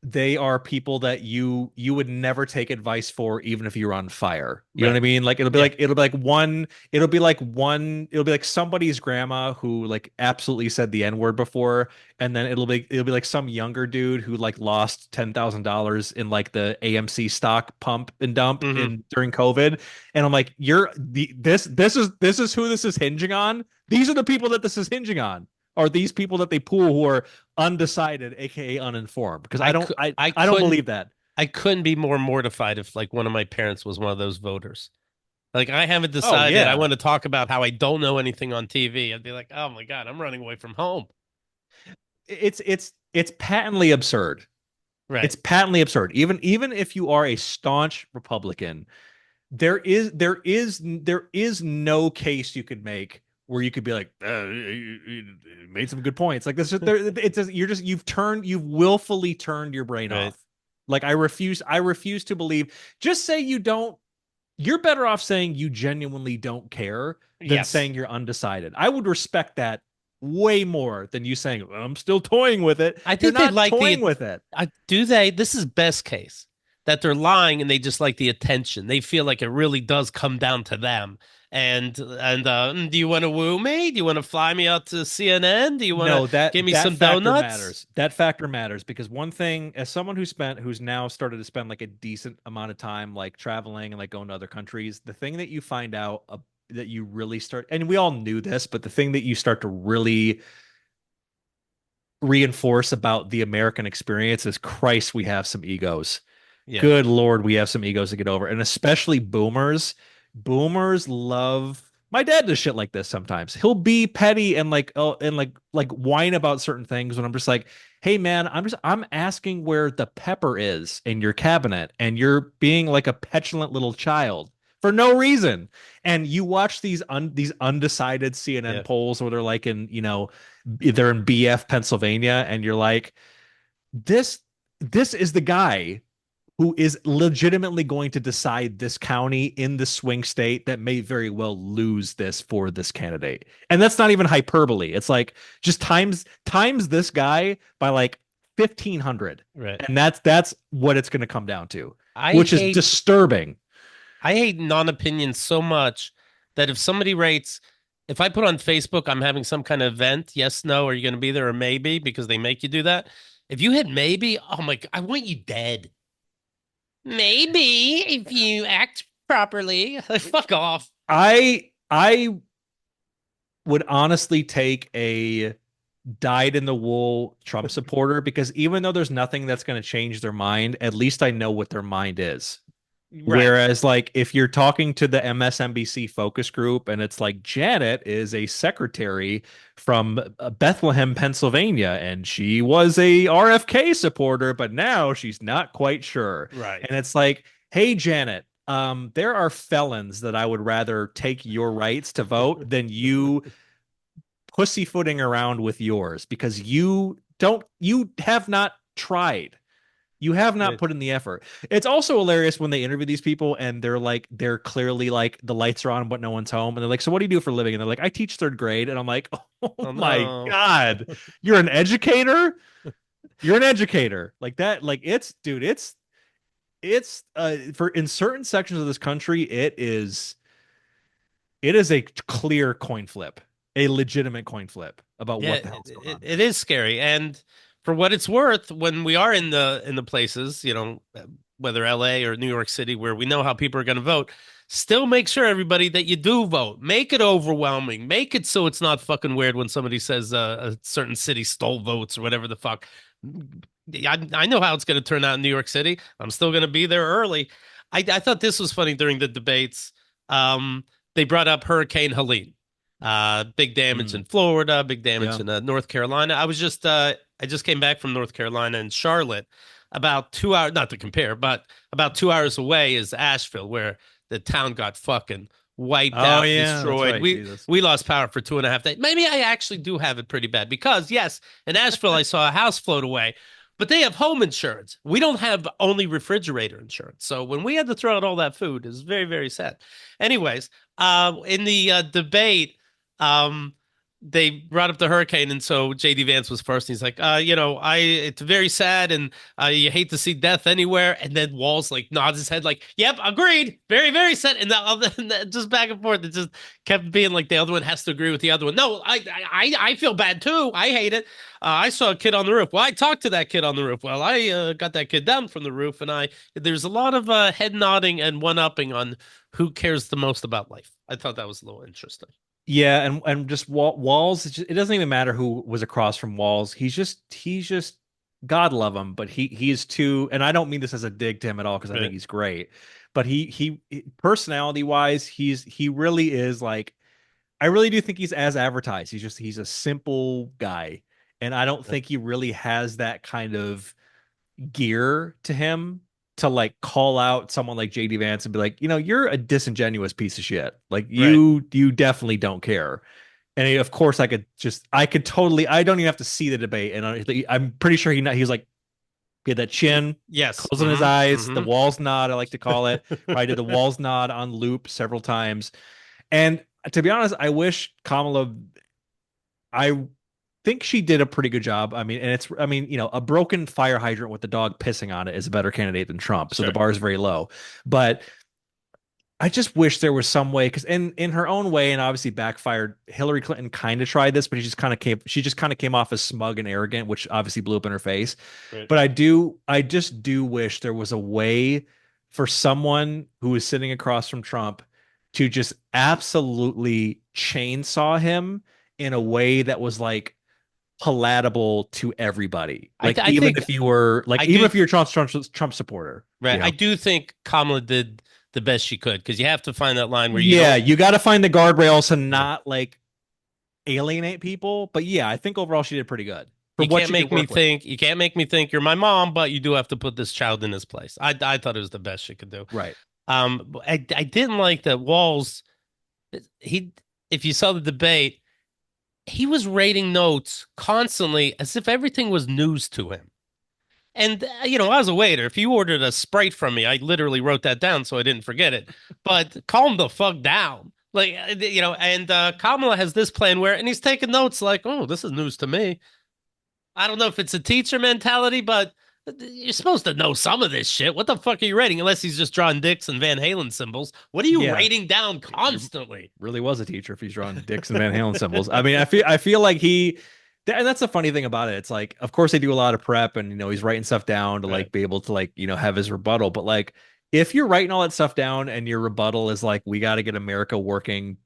they are people that you would never take advice for even if you're on fire. You know what Right. I mean? Like it'll be Yeah. like it'll be like one it'll be like somebody's grandma who like absolutely said the N-word before, and then it'll be like some younger dude who like lost $10,000 in like the AMC stock pump and dump Hmm. in during COVID. And I'm like, this is who this is hinging on. These are the people that this is hinging on. Are these people that they pool who are undecided, aka uninformed? Because I don't I I I don't couldn't believe that. I couldn't be more mortified if like one of my parents was one of those voters. Like I haven't Oh decided I yeah. want to talk about how I don't know anything on TV. I'd be like, oh my God, I'm running away from home. It's patently absurd. Right. It's patently absurd. Even if you are a staunch Republican, there is no case you could make where you could be like, you made some good points. Like this, it's just, you've willfully turned your brain Right. off. Like I refuse to believe. Just say you don't. You're better off saying you genuinely don't care than Yes. saying you're undecided. I would respect that way more than you saying I'm still toying with it. I You're think they not like toying the with it. do they? This is best case that they're lying and they just like the attention. They feel like it really does come down to them. Do you want to woo me? Do you want to fly me out to CNN? Do you want to No, that give me that some factor donuts? matters. That factor matters because one thing, as someone who's now started to spend like a decent amount of time like traveling and like going to other countries, the thing that you find out that you really start, and we all knew this, but the thing that you start to really reinforce about the American experience is Christ, we have some egos. Yeah. Good Lord, we have some egos to get over. And especially boomers. Boomers love my dad does shit like this sometimes. He'll be petty and like like whine about certain things when I'm just like, hey man, I'm asking where the pepper is in your cabinet, and you're being like a petulant little child for no reason. And you watch these undecided CNN Yeah. polls where they're like they're in BF Pennsylvania, and you're like, this this is the guy who is legitimately going to decide this county in the swing state that may very well lose this for this candidate. And that's not even hyperbole. It's like just times this guy by like 1,500. Right. And that's what it's going to come down to, I which is hate disturbing. I hate non-opinion so much that if somebody rates, if I put on Facebook, I'm having some kind of event, yes, no, are you going to be there or maybe because they make you do that. If you hit maybe, oh my, I want you dead. Maybe if you act properly. Fuck off. I would honestly take a dyed in the wool Trump supporter, because even though there's nothing that's going to change their mind, at least I know what their mind is. Right. Whereas, like, if you're talking to the MSNBC focus group and it's like Janet is a secretary from Bethlehem, Pennsylvania, and she was a RFK supporter, but now she's not quite sure. Right. And it's like, hey, Janet, there are felons that I would rather take your rights to vote than you pussyfooting around with yours, because you have not tried. You have not Right. put in the effort. It's also hilarious when they interview these people and they're clearly like the lights are on but no one's home, and they're like, so what do you do for a living? And they're like, I teach third grade. And I'm like, oh Oh my no. God, you're an educator. You're an educator. Like that. Like it's dude, it's for in certain sections of this country, it is a clear coin flip, a legitimate coin flip about Yeah, what the hell's going on. it is scary. And for what it's worth, when we are in the places, whether LA or New York City, where we know how people are going to vote, still make sure everybody that you do vote, make it overwhelming, make it so it's not fucking weird when somebody says a certain city stole votes or whatever the fuck. I know how it's going to turn out in New York City. I'm still going to be there early. I thought this was funny during the debates. They brought up Hurricane Helene. Big damage Mm, in Florida, big damage yeah. in North Carolina. I just came back from North Carolina and Charlotte. about 2 hours, not to compare, but about 2 hours away is Asheville, where the town got fucking wiped Oh out, yeah, that's destroyed. right. We Jesus. we lost power for 2.5 days. Maybe I actually do have it pretty bad because yes, in Asheville I saw a house float away, but they have home insurance. We don't have only refrigerator insurance. So when we had to throw out all that food, it was very, very sad. Anyways, in the debate, um, they brought up the hurricane, and so JD Vance was first. And he's like, it's very sad, and you hate to see death anywhere. And then Walz like nods his head, like, "Yep, agreed, very, very sad." And the other, and just back and forth, it just kept being like the other one has to agree with the other one. No, I feel bad too. I hate it. I saw a kid on the roof. Well, I talked to that kid on the roof. Well, I got that kid down from the roof, and there's a lot of head nodding and one upping on who cares the most about life. I thought that was a little interesting. Yeah, and just Walls. It doesn't even matter who was across from Walls. He's just God love him, but he is too. And I don't mean this as a dig to him at all because I think Right. he's great. But he personality wise, he really is like I really do think he's as advertised. He's a simple guy, and I don't think he really has that kind of gear to him to like call out someone like JD Vance and be like, you're a disingenuous piece of shit. Like Right. you definitely don't care. And of course, I could totally. I don't even have to see the debate, and I'm pretty sure he was like, he had that chin, Yes. closing his Mm-hmm. eyes, the Mm-hmm. Walls nod, I like to call it. Probably did the Walls nod on loop several times. And to be honest, I wish Kamala. I think she did a pretty good job. I mean, and I mean, a broken fire hydrant with the dog pissing on it is a better candidate than Trump. So the Sure. bar is very low. But I just wish there was some way because in her own way, and obviously backfired. Hillary Clinton kind of tried this, but she just kind of came off as smug and arrogant, which obviously blew up in her face. Right. But I just do wish there was a way for someone who is sitting across from Trump to just absolutely chainsaw him in a way that was like palatable to everybody. Like I think I even do. if you're a Trump supporter, Right. I do think Kamala did the best she could because you have to find that line where you Yeah, don't. you got to find the guardrails to not like alienate people. But yeah, I think overall she did pretty good for You what can't she could make me work with. think. You can't make me think you're my mom, but you do have to put this child in his place. I thought it was the best she could do. Right. I didn't like that Walls. He, if you saw the debate, he was rating notes constantly as if everything was news to him. And I was a waiter. If you ordered a Sprite from me, I literally wrote that down so I didn't forget it. But calm the fuck down. Like, and Kamala has this plan where, and he's taking notes like, oh, this is news to me. I don't know if it's a teacher mentality, but you're supposed to know some of this shit. What the fuck are you rating? Unless he's just drawing dicks and Van Halen symbols. What are you Yeah, rating down he constantly? really was a teacher if he's drawing dicks and Van Halen symbols. I mean, I feel like and that's the funny thing about it. It's like, of course, they do a lot of prep, and he's writing stuff down to Right. like be able to like have his rebuttal. But like, if you're writing all that stuff down and your rebuttal is like, we got to get America working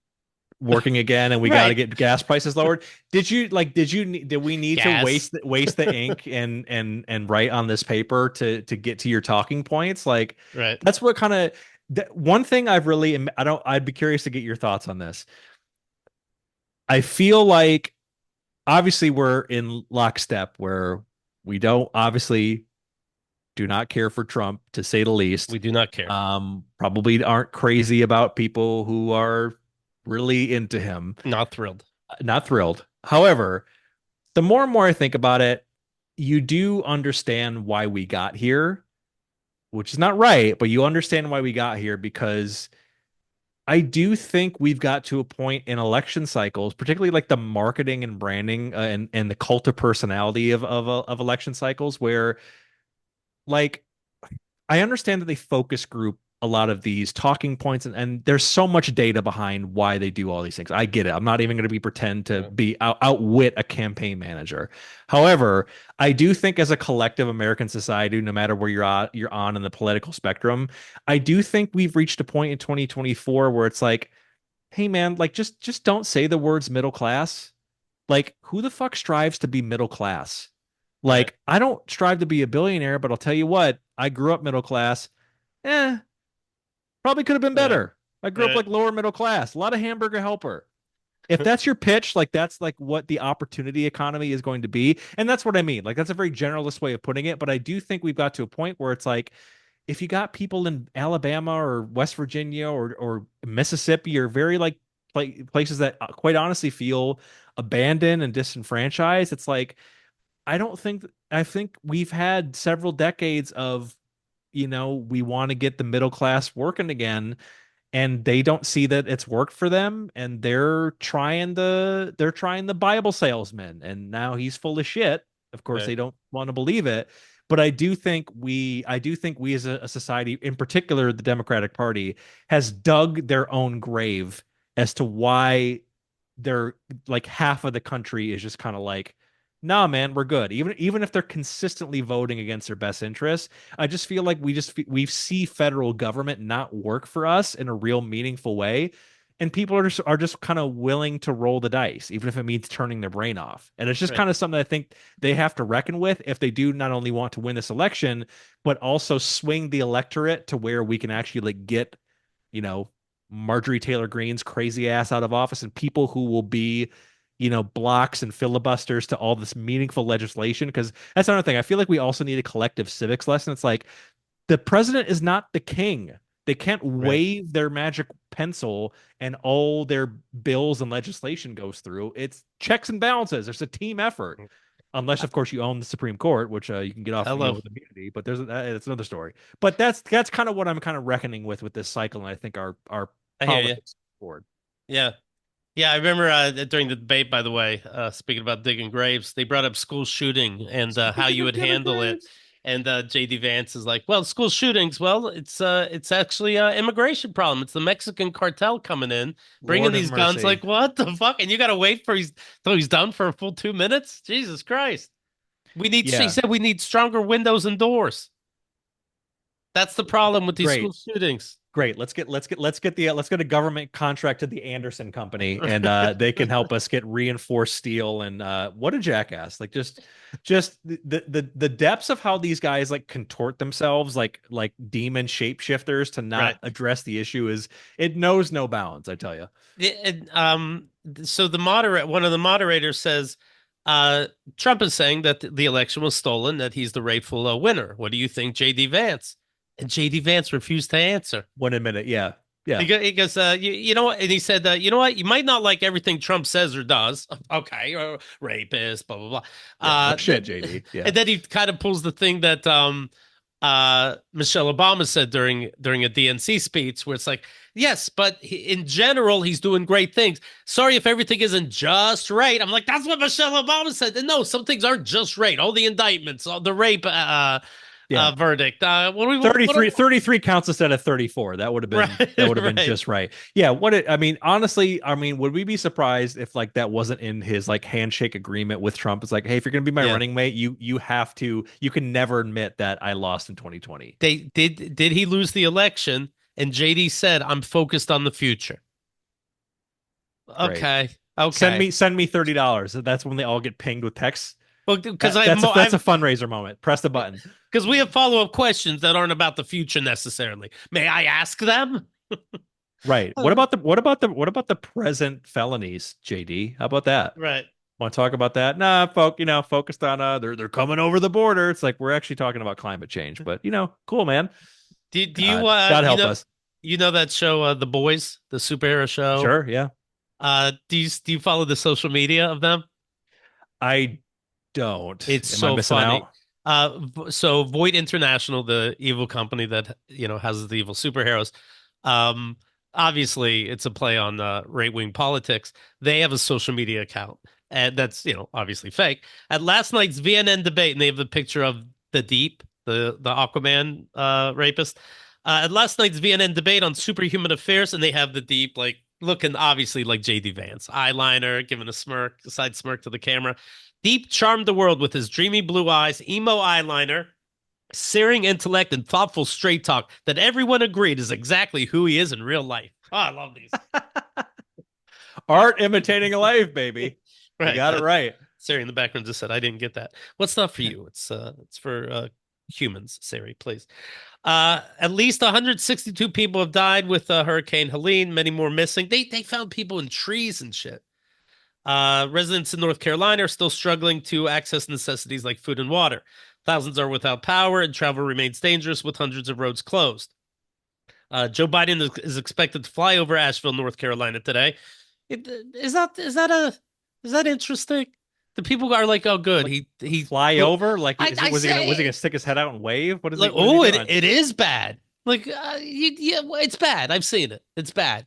again, and we got to Right. get gas prices lowered. Did we need to Gas. waste the ink and write on this paper to get to your talking points? Like Right. that's what kind of one thing I'd be curious to get your thoughts on this. I feel like obviously we're in lockstep where we don't obviously do not care for Trump to say the least. We do not care. Probably aren't crazy about people who are really into him. Not thrilled. Not thrilled. However, the more and more I think about it, you do understand why we got here, which is not right, but you understand why we got here because I do think we've got to a point in election cycles, particularly like the marketing and branding and the cult of personality of election cycles, where like I understand that they focus group a lot of these talking points and there's so much data behind why they do all these things. I get it. I'm not even going to be pretend to Yeah. be outwit a campaign manager. However, I do think as a collective American society, no matter where you're on in the political spectrum, I do think we've reached a point in 2024 where it's like, hey man, like just don't say the words middle class. Like who the fuck strives to be middle class? Right. Like I don't strive to be a billionaire, but I'll tell you what, I grew up middle class. Eh, probably could have been Right. better. I grew up Right. like lower middle class, a lot of hamburger helper. If that's your pitch, like that's like what the opportunity economy is going to be. And that's what I mean. Like that's a very generalist way of putting it. But I do think we've got to a point where it's like, if you got people in Alabama or West Virginia or Mississippi or very like places that quite honestly feel abandoned and disenfranchised, it's like I don't think I think we've had several decades of, we want to get the middle class working again, and they don't see that it's worked for them, and they're trying the Bible salesman, and now he's full of shit. Of course, Right. they don't want to believe it, but I do think we as a society, in particular the Democratic Party, has dug their own grave as to why they're like half of the country is just kind of like, nah, man, we're good. Even if they're consistently voting against their best interests, I just feel like we see federal government not work for us in a real meaningful way, and people are just kind of willing to roll the dice, even if it means turning their brain off. And it's just Right. kind of something I think they have to reckon with if they do not only want to win this election, but also swing the electorate to where we can actually like get, you know, Marjorie Taylor Greene's crazy ass out of office, and people who will be, blocks and filibusters to all this meaningful legislation. Because that's another thing. I feel like we also need a collective civics lesson. It's like the president is not the king. They can't Right. wave their magic pencil and all their bills and legislation goes through. It's checks and balances. There's a team effort. Unless, of course, you own the Supreme Court, which you can get off, Hello. with immunity. But it's another story. But that's kind of what I'm kind of reckoning with this cycle, and I think our I hear you. politics forward. Yeah. Yeah, I remember during the debate, by the way, speaking about digging graves, they brought up school shooting and how Speaking you of would Democrats, handle it. And JD Vance is like, well, school shootings, well, it's actually an immigration problem. It's the Mexican cartel coming in, bringing Lord have these guns. mercy. Like, what the fuck? And you got to wait for till he's done for a full 2 minutes? Jesus Christ. He Yeah, said we need stronger windows and doors. That's the problem with these school great. shootings. Great. Let's get a government contract to the Anderson Company, and they can help us get reinforced steel. And what a jackass! Like just the depths of how these guys like contort themselves like demon shapeshifters to not Right. address the issue is it knows no bounds. I tell you. So one of the moderators says, Trump is saying that the election was stolen, that he's the rightful winner. What do you think, JD Vance? And JD Vance refused to answer. One minute, yeah, yeah, He goes, you know what? And he said, you know what? You might not like everything Trump says or does. Okay, or rapist, blah blah blah. yeah. No shit, JD. Yeah, And then he kind of pulls the thing that Michelle Obama said during a DNC speech, where it's like, yes, but in general, he's doing great things. Sorry if everything isn't just right. I'm like, that's what Michelle Obama said. And no, some things aren't just right. All the indictments, all the rape yeah. verdict. What 33 counts instead of 34. That would have been right, that would have been right. just right. Yeah, I mean, honestly, would we be surprised if like that wasn't in his like handshake agreement with Trump? It's like, hey, if you're gonna be my Yeah. running mate, you can never admit that I lost in 2020. Did he lose the election? And JD said, I'm focused on the future. Great. Okay. Send Okay. me send me $30. That's when they all get pinged with texts. Well, because That, that's a fundraiser moment. Press the button. because we have follow-up questions that aren't about the future necessarily. May I ask them? Right. What about the present felonies, JD? How about that? Right. Want to talk about that? Nah, focused on they're coming over the border. It's like we're actually talking about climate change, but cool, man. Do you God help us. you know that show The Boys, the superhero show? Sure, yeah. Do you follow the social media of them? I don't. It's Am I so missing funny. out? So Voight International, the evil company that has the evil superheroes, um, obviously it's a play on right-wing politics. They have a social media account, and that's obviously fake. At last night's VNN debate, and they have the picture of the Deep, the Aquaman rapist. At last night's VNN debate on superhuman affairs, and they have the Deep like looking obviously like JD Vance, eyeliner, giving a side smirk to the camera. Deep charmed the world with his dreamy blue eyes, emo eyeliner, searing intellect, and thoughtful straight talk that everyone agreed is exactly who he is in real life. Oh, I love these. Art imitating life, baby. You Right. got it right. Siri in the background just said, I didn't get that. What's not for you? It's for humans, Siri, please. At least 162 people have died with Hurricane Helene, many more missing. They found people in trees and shit. Residents in North Carolina are still struggling to access necessities like food and water. Thousands are without power, and travel remains dangerous with hundreds of roads closed. Joe Biden is expected to fly over Asheville, North Carolina today. It, is that interesting? The people are like, oh, good. Like He. fly over? Like is it I was he say gonna stick his head out and wave? like, What is he oh, doing? it is bad. Like, yeah, it's bad. I've seen it. It's bad.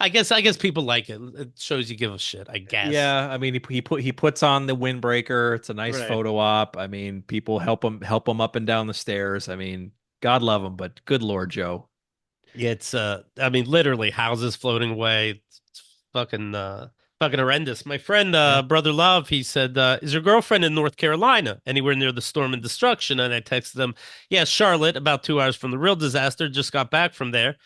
I guess people like it. It shows you give a shit. I guess. Yeah, I mean he puts on the windbreaker. It's a nice Right. photo op. I mean, people help him up and down the stairs. I mean, God love him, but good Lord, Joe. Yeah, it's I mean, literally houses floating away. It's fucking horrendous. My friend, Yeah. brother Love, he said, "Is your girlfriend in North Carolina, anywhere near the storm and destruction?" And I texted him, "Yeah, Charlotte, about 2 hours from the real disaster. Just got back from there.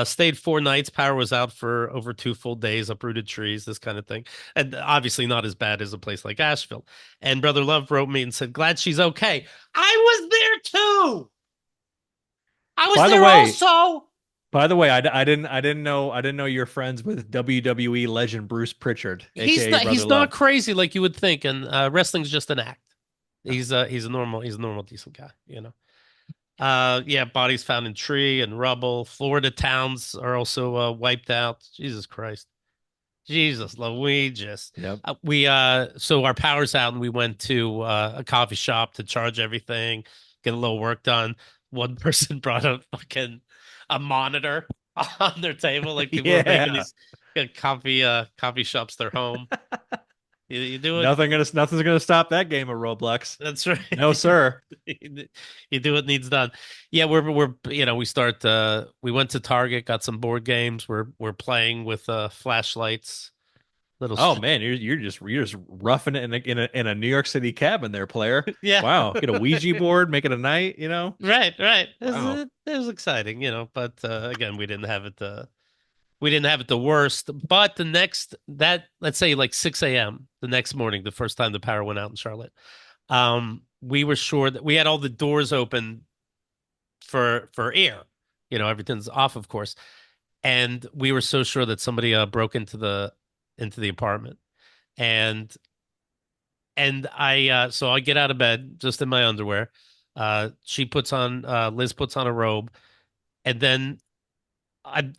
Stayed 4 nights. Power was out for over 2 full days. Uprooted trees, this kind of thing. And obviously not as bad as a place like Asheville." And brother Love wrote me and said, "Glad she's okay. I was there too. I was By the there way, also." I didn't know you're friends with WWE legend Bruce Pritchard, aka Brother He's not Love. crazy like you would think, and wrestling's just an act. He's a normal decent guy, you know. Yeah, bodies found in tree and rubble. Florida towns are also wiped out. Jesus Christ. Jesus Louises. Yep. We so our power's out and we went to a coffee shop to charge everything, get a little work done. One person brought a monitor on their table, like people were making Yeah. these coffee shops their home. You do it. Nothing's gonna stop that game of Roblox. That's right. No, sir. You do what needs done. Yeah, we're we start we went to Target, got some board games. We're playing with flashlights. Little Oh man, you're just roughing it in a New York City cabin there, player. yeah. Wow. Get a Ouija board, make it a night, you know? Right, right. Wow. It was exciting, but again, we didn't have it the worst. But the next that let's say like 6 a.m. the next morning, the first time the power went out in Charlotte, we were sure that we had all the doors open for air. Everything's off, of course, and we were so sure that somebody broke into the apartment, and I so I get out of bed just in my underwear. Liz puts on a robe, and then and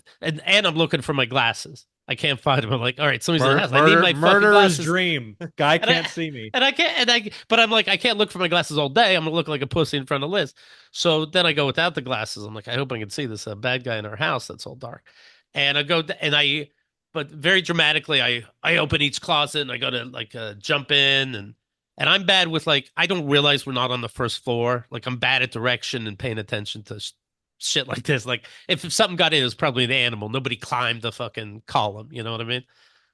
I'm looking for my glasses. I can't find them. I'm like, all right, somebody's in the house. I need my fucking Murderer's glasses. dream. Guy And can't I see me. and I can't and I but I'm like, I can't look for my glasses all day. I'm gonna look like a pussy in front of Liz. So then I go without the glasses. I'm like, I hope I can see this bad guy in our house that's all dark. And I go and I but very dramatically I open each closet and I go to like jump in and I'm bad with like I don't realize we're not on the first floor. Like I'm bad at direction and paying attention to shit like this. Like if something got in, it was probably an animal. Nobody climbed the fucking column. You know what I mean?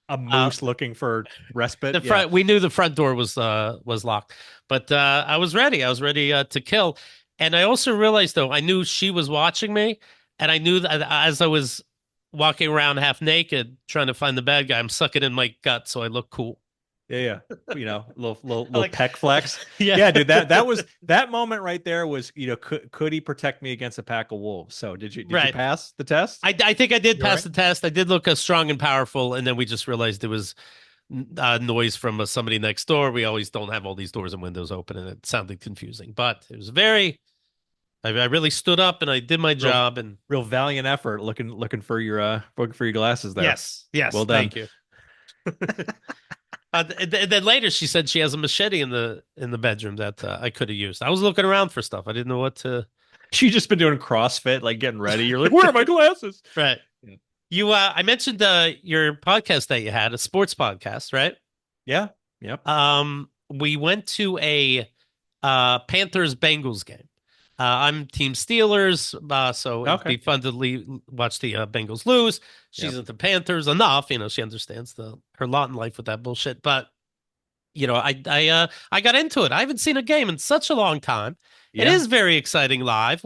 A Uh, moose looking for the respite. Yeah. front we knew the front door was locked, but I was ready. I was ready to kill. And I also realized though I knew she was watching me, and I knew that as I was walking around half naked trying to find the bad guy, I'm sucking in my gut so I look cool. Yeah, yeah. Little Like, peck flex. yeah, Yeah, dude, that was that moment right there was, could he protect me against a pack of wolves? So did you right. pass the test? I think I did You all pass right? the test. I did look strong and powerful, and then we just realized it was noise from somebody next door. We always don't have all these doors and windows open, and it sounded confusing. But it was I really stood up and I did my Real job. And real valiant effort looking for your glasses there. yes, yes, Well done. thank you. And then later she said she has a machete in the bedroom that I could have used. I was looking around for stuff. I didn't know what to. She just been doing CrossFit, like getting ready. You're like, where are my glasses? Right. Yeah. I mentioned your podcast that you had, a sports podcast, right? Yeah. Yep. We went to a Panthers Bengals game. I'm Team Steelers, so it'd Okay. be fun to watch the Bengals lose. She's Yep. into Panthers enough, she understands her lot in life with that bullshit. But I got into it. I haven't seen a game in such a long time. It Yeah. is very exciting live.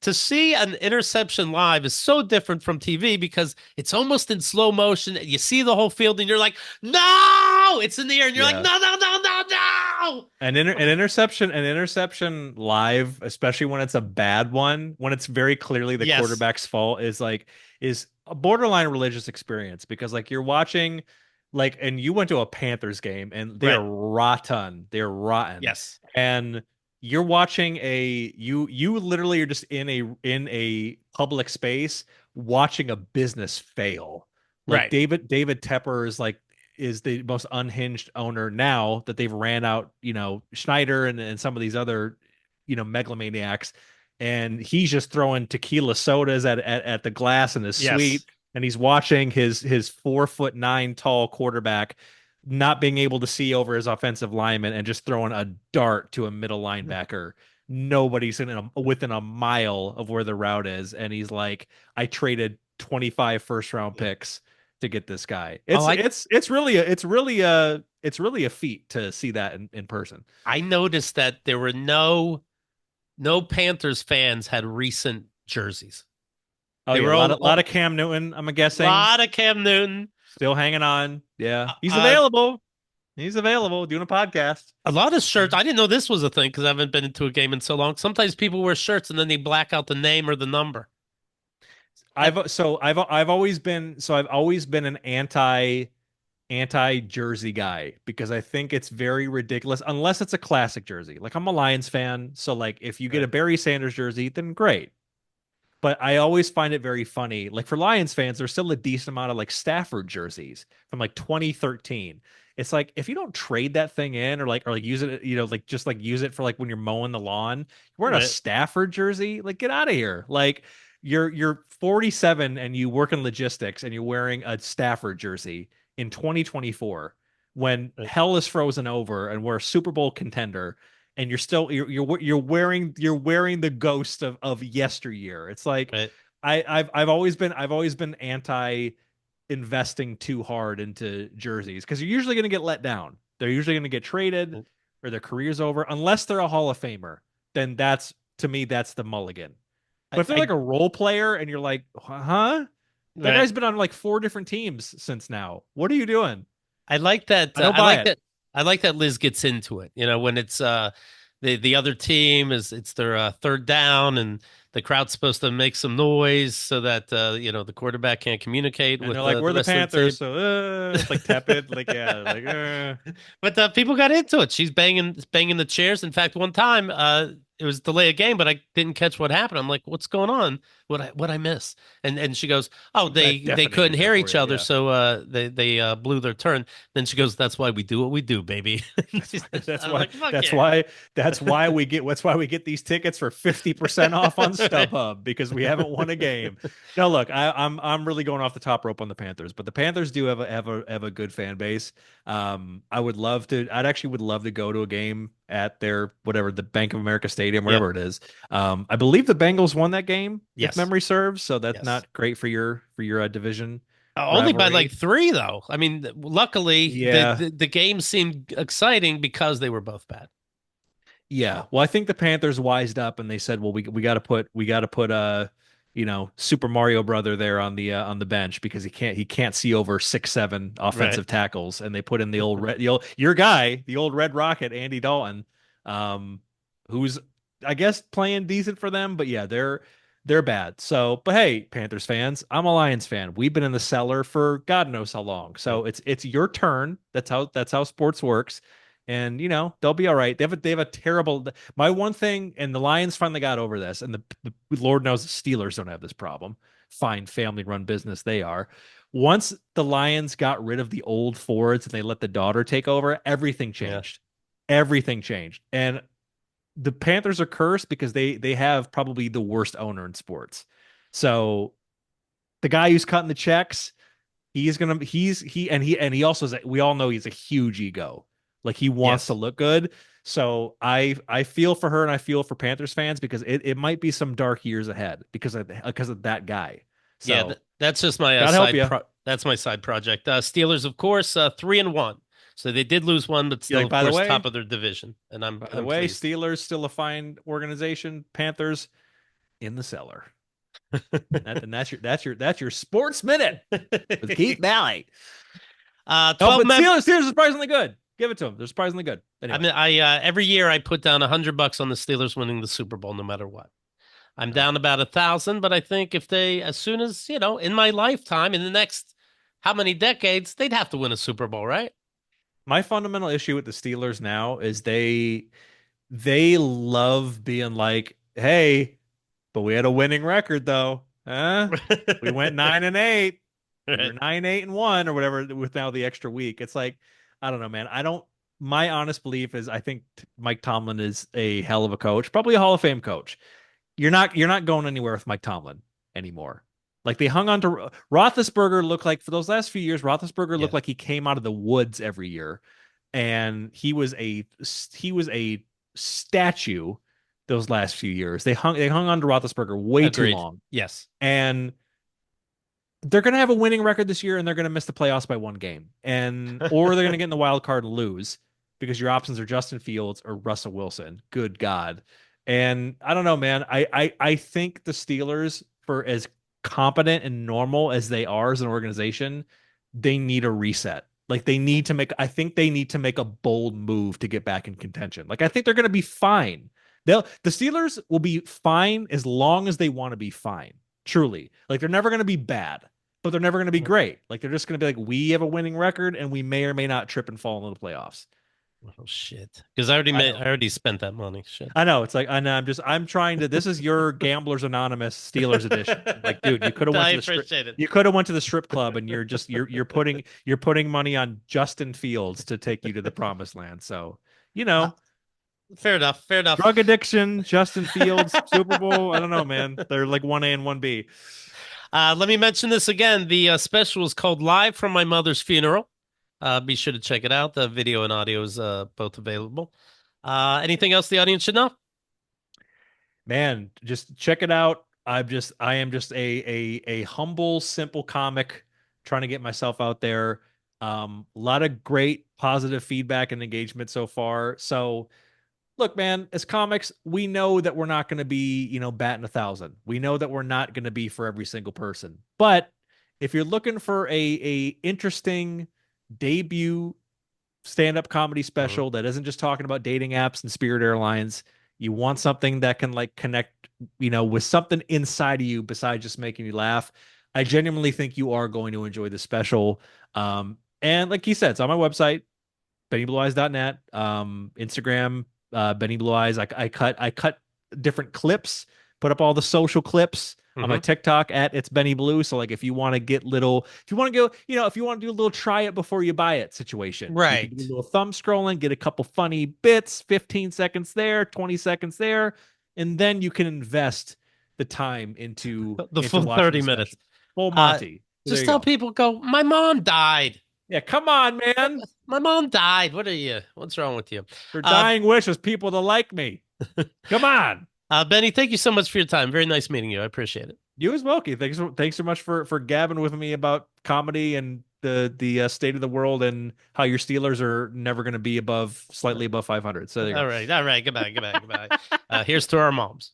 To see an interception live is so different from TV because it's almost in slow motion and you see the whole field and you're like, no, it's in the air and you're like, Yeah. no, no, no, no, no. An interception live, especially when it's a bad one, when it's very clearly the Yes. quarterback's fault, is a borderline religious experience because like you're watching Like, and you went to a Panthers game and they Right. are rotten. They're rotten. Yes. And you're watching you literally are just in a public space watching a business fail. Like Right. David Tepper is the most unhinged owner now that they've ran out, Schneider and some of these other, megalomaniacs. And he's just throwing tequila sodas at the glass in his suite, Yes. and he's watching his 4'9" tall quarterback not being able to see over his offensive lineman and just throwing a dart to a middle linebacker. Nobody's within a mile of where the route is, and he's like, "I traded 25 first round picks to get this guy." Oh, It's really a feat to see that in person. I noticed that there were no Panthers fans had recent jerseys. Oh They yeah, were a lot all, of lot of Cam Newton, I'm guessing, lot of Cam Newton. still hanging on. Yeah, he's Uh, available. He's available doing a podcast. a lot of shirts. I didn't know this was a thing because I haven't been into a game in so long. Sometimes people wear shirts and then they black out the name or the number. That I've always been an anti jersey guy because I think it's very ridiculous unless it's a classic jersey. Like, I'm a Lions fan, so like if you get a right, Barry Sanders jersey, then great. But I always find it very funny. Like, for Lions fans, there's still a decent amount of like Stafford jerseys from like 2013. It's like, if you don't trade that thing in or like use it, like just like use it for like when you're mowing the lawn, you're wearing a right. Stafford jersey, like get out of here. Like, you're 47 and you work in logistics and you're wearing a Stafford jersey in 2024 when Right. hell is frozen over and we're a Super Bowl contender, and you're wearing the ghost of yesteryear. It's like, Right. I've always been anti investing too hard into jerseys because you're usually going to get let down. They're usually going to get traded or their career's over unless they're a Hall of Famer. Then that's, to me, that's the mulligan. But if they're like I a role player and you're like, huh? That right. guy's been on like four different teams since now. What are you doing? I like that. I don't buy it. I like that Liz gets into it. You know, when it's the other team is it's their third down and the crowd's supposed to make some noise so that the quarterback can't communicate And with they're like, the we're the rest of the team. Panthers, so it's like tepid, like, yeah, like, But people got into it. She's banging the chairs. In fact, one time, it was delay a game, but I didn't catch what happened. I'm like, "What's going on? What I miss?" And she goes, "Oh, that they deafening couldn't is there hear for each you. other, Yeah, so they blew their turn." Then she goes, "That's why we do what we do, baby." that's I'm why like, "Fuck that's yeah!" why that's why we get these tickets for 50% off on StubHub because we haven't won a game. No, look, I'm really going off the top rope on the Panthers, but the Panthers do have a good fan base. I'd actually would love to go to a game at their whatever, the Bank of America Stadium, Yep. wherever it is. I believe the Bengals won that game, if Yes. memory serves, so that's Yes. not great for your division Only by like rivalry. three, though. I mean, luckily Yeah, the game seemed exciting because they were both bad. yeah. Well, I think the Panthers wised up and they said, "Well, we got to put Super Mario Brother there on the bench because he can't see over 6'7" Right. offensive tackles." And they put in your guy, the old Red Rocket, Andy Dalton, who's, I guess, playing decent for them, but yeah, they're bad. So, but hey, Panthers fans, I'm a Lions fan. We've been in the cellar for God knows how long. Right. So it's your turn. That's how sports works. And they'll be all right. They have a terrible. My one thing, and the Lions finally got over this, and the Lord knows the Steelers don't have this problem. Fine family run business they are. Once the Lions got rid of the old Fords and they let the daughter take over, everything Yeah. changed. Everything changed. And the Panthers are cursed because they have probably the worst owner in sports. So the guy who's cutting the checks, he also we all know he's a huge ego. Like, he wants to Yes. look good. So I feel for her and I feel for Panthers fans because it might be some dark years ahead because of that guy. Yeah, So that's just my God help you. that's my side project. Steelers, of course, 3-1. So they did lose one, but You're still, like, of by the course, way, top of their division. And by the I'm way, pleased. Steelers still a fine organization. Panthers in the cellar. And that's your sports minute with Keith Valley. 12 But mem Steelers are surprisingly good. Give it to them. They're surprisingly good. I Anyway, mean, I every year I put down $100 on the Steelers winning the Super Bowl, no matter what. I'm no. down about 1,000, but I think if they, as soon as in my lifetime, in the next how many decades, they'd have to win a Super Bowl, right? My fundamental issue with the Steelers now is they love being like, hey, but we had a winning record though. Huh? We went 9-8. We were Right. 9-8-1 or whatever with now the extra week. It's like, I don't know, man. I don't my honest belief is I think Mike Tomlin is a hell of a coach, probably a Hall of Fame coach. You're not going anywhere with Mike Tomlin anymore. Like they hung on to Roethlisberger looked like for those last few years, Roethlisberger Yeah. looked like he came out of the woods every year, and he was a statue those last few years. They hung on to Roethlisberger way too Agreed. long, Yes. and they're going to have a winning record this year, and they're going to miss the playoffs by one game, and or they're going to get in the wild card and lose because your options are Justin Fields or Russell Wilson. Good God. And I don't know, man. I think the Steelers, for as competent and normal as they are as an organization, they need a reset. Like I think they need to make a bold move to get back in contention. Like I think they're going to be fine. The Steelers will be fine as long as they want to be fine. Truly. Like they're never going to be bad, but they're never going to be great. Like they're just going to be like, we have a winning record and we may or may not trip and fall into the playoffs. Oh shit. Because I already I made, know. I already spent that money. Shit. I know. It's like I know, I'm trying to this is your Gamblers Anonymous Steelers edition. Like, dude, you could have went I to the strip appreciate it. you could have went to the strip club and you're putting money on Justin Fields to take you to the promised land. So, you Uh, know, fair enough. Fair enough. drug addiction, Justin Fields, Super Bowl. I don't know, man. They're like 1A and 1B. Let me mention this again. The special is called Live from My Mother's Funeral. Be sure to check it out. The video and audio is both available. Anything else the audience should know? Man, just check it out. I am just a humble, simple comic trying to get myself out there. A lot of great positive feedback and engagement so far. So look, man, as comics, we know that we're not going to be, batting 1,000. We know that we're not going to be for every single person. But if you're looking for a interesting debut stand-up comedy Mhm. special that isn't just talking about dating apps and Spirit Airlines, you want something that can like connect, with something inside of you besides just making you laugh. I genuinely think you are going to enjoy the special. And like he said, it's on my website, bennyblueeyes.net, Instagram, Benny Blue Eyes. I cut different clips, put up all the social clips on my Mhm. TikTok at it's Benny Blue. So like if you want to if you want to go, if you want to do a little try it before you buy it situation, you can do a Right. little thumb scrolling, get a couple funny bits, 15 seconds there, 20 seconds there, and then you can invest the time into The into full watching 30 the minutes. special. Full Uh, Monty. So there just you tell go. people, go, my mom died. Yeah, come on, man. My mom died. What are you? What's wrong with you? Her Uh, dying wish was people to like me. Come on. Benny, thank you so much for your time. Very nice meeting you. I appreciate it. You as well, Keith. Thanks so much for gabbing with me about comedy and the state of the world and how your Steelers are never going to be slightly above 500. So there you All right. All right. Goodbye. Goodbye. Goodbye. Here's to our moms.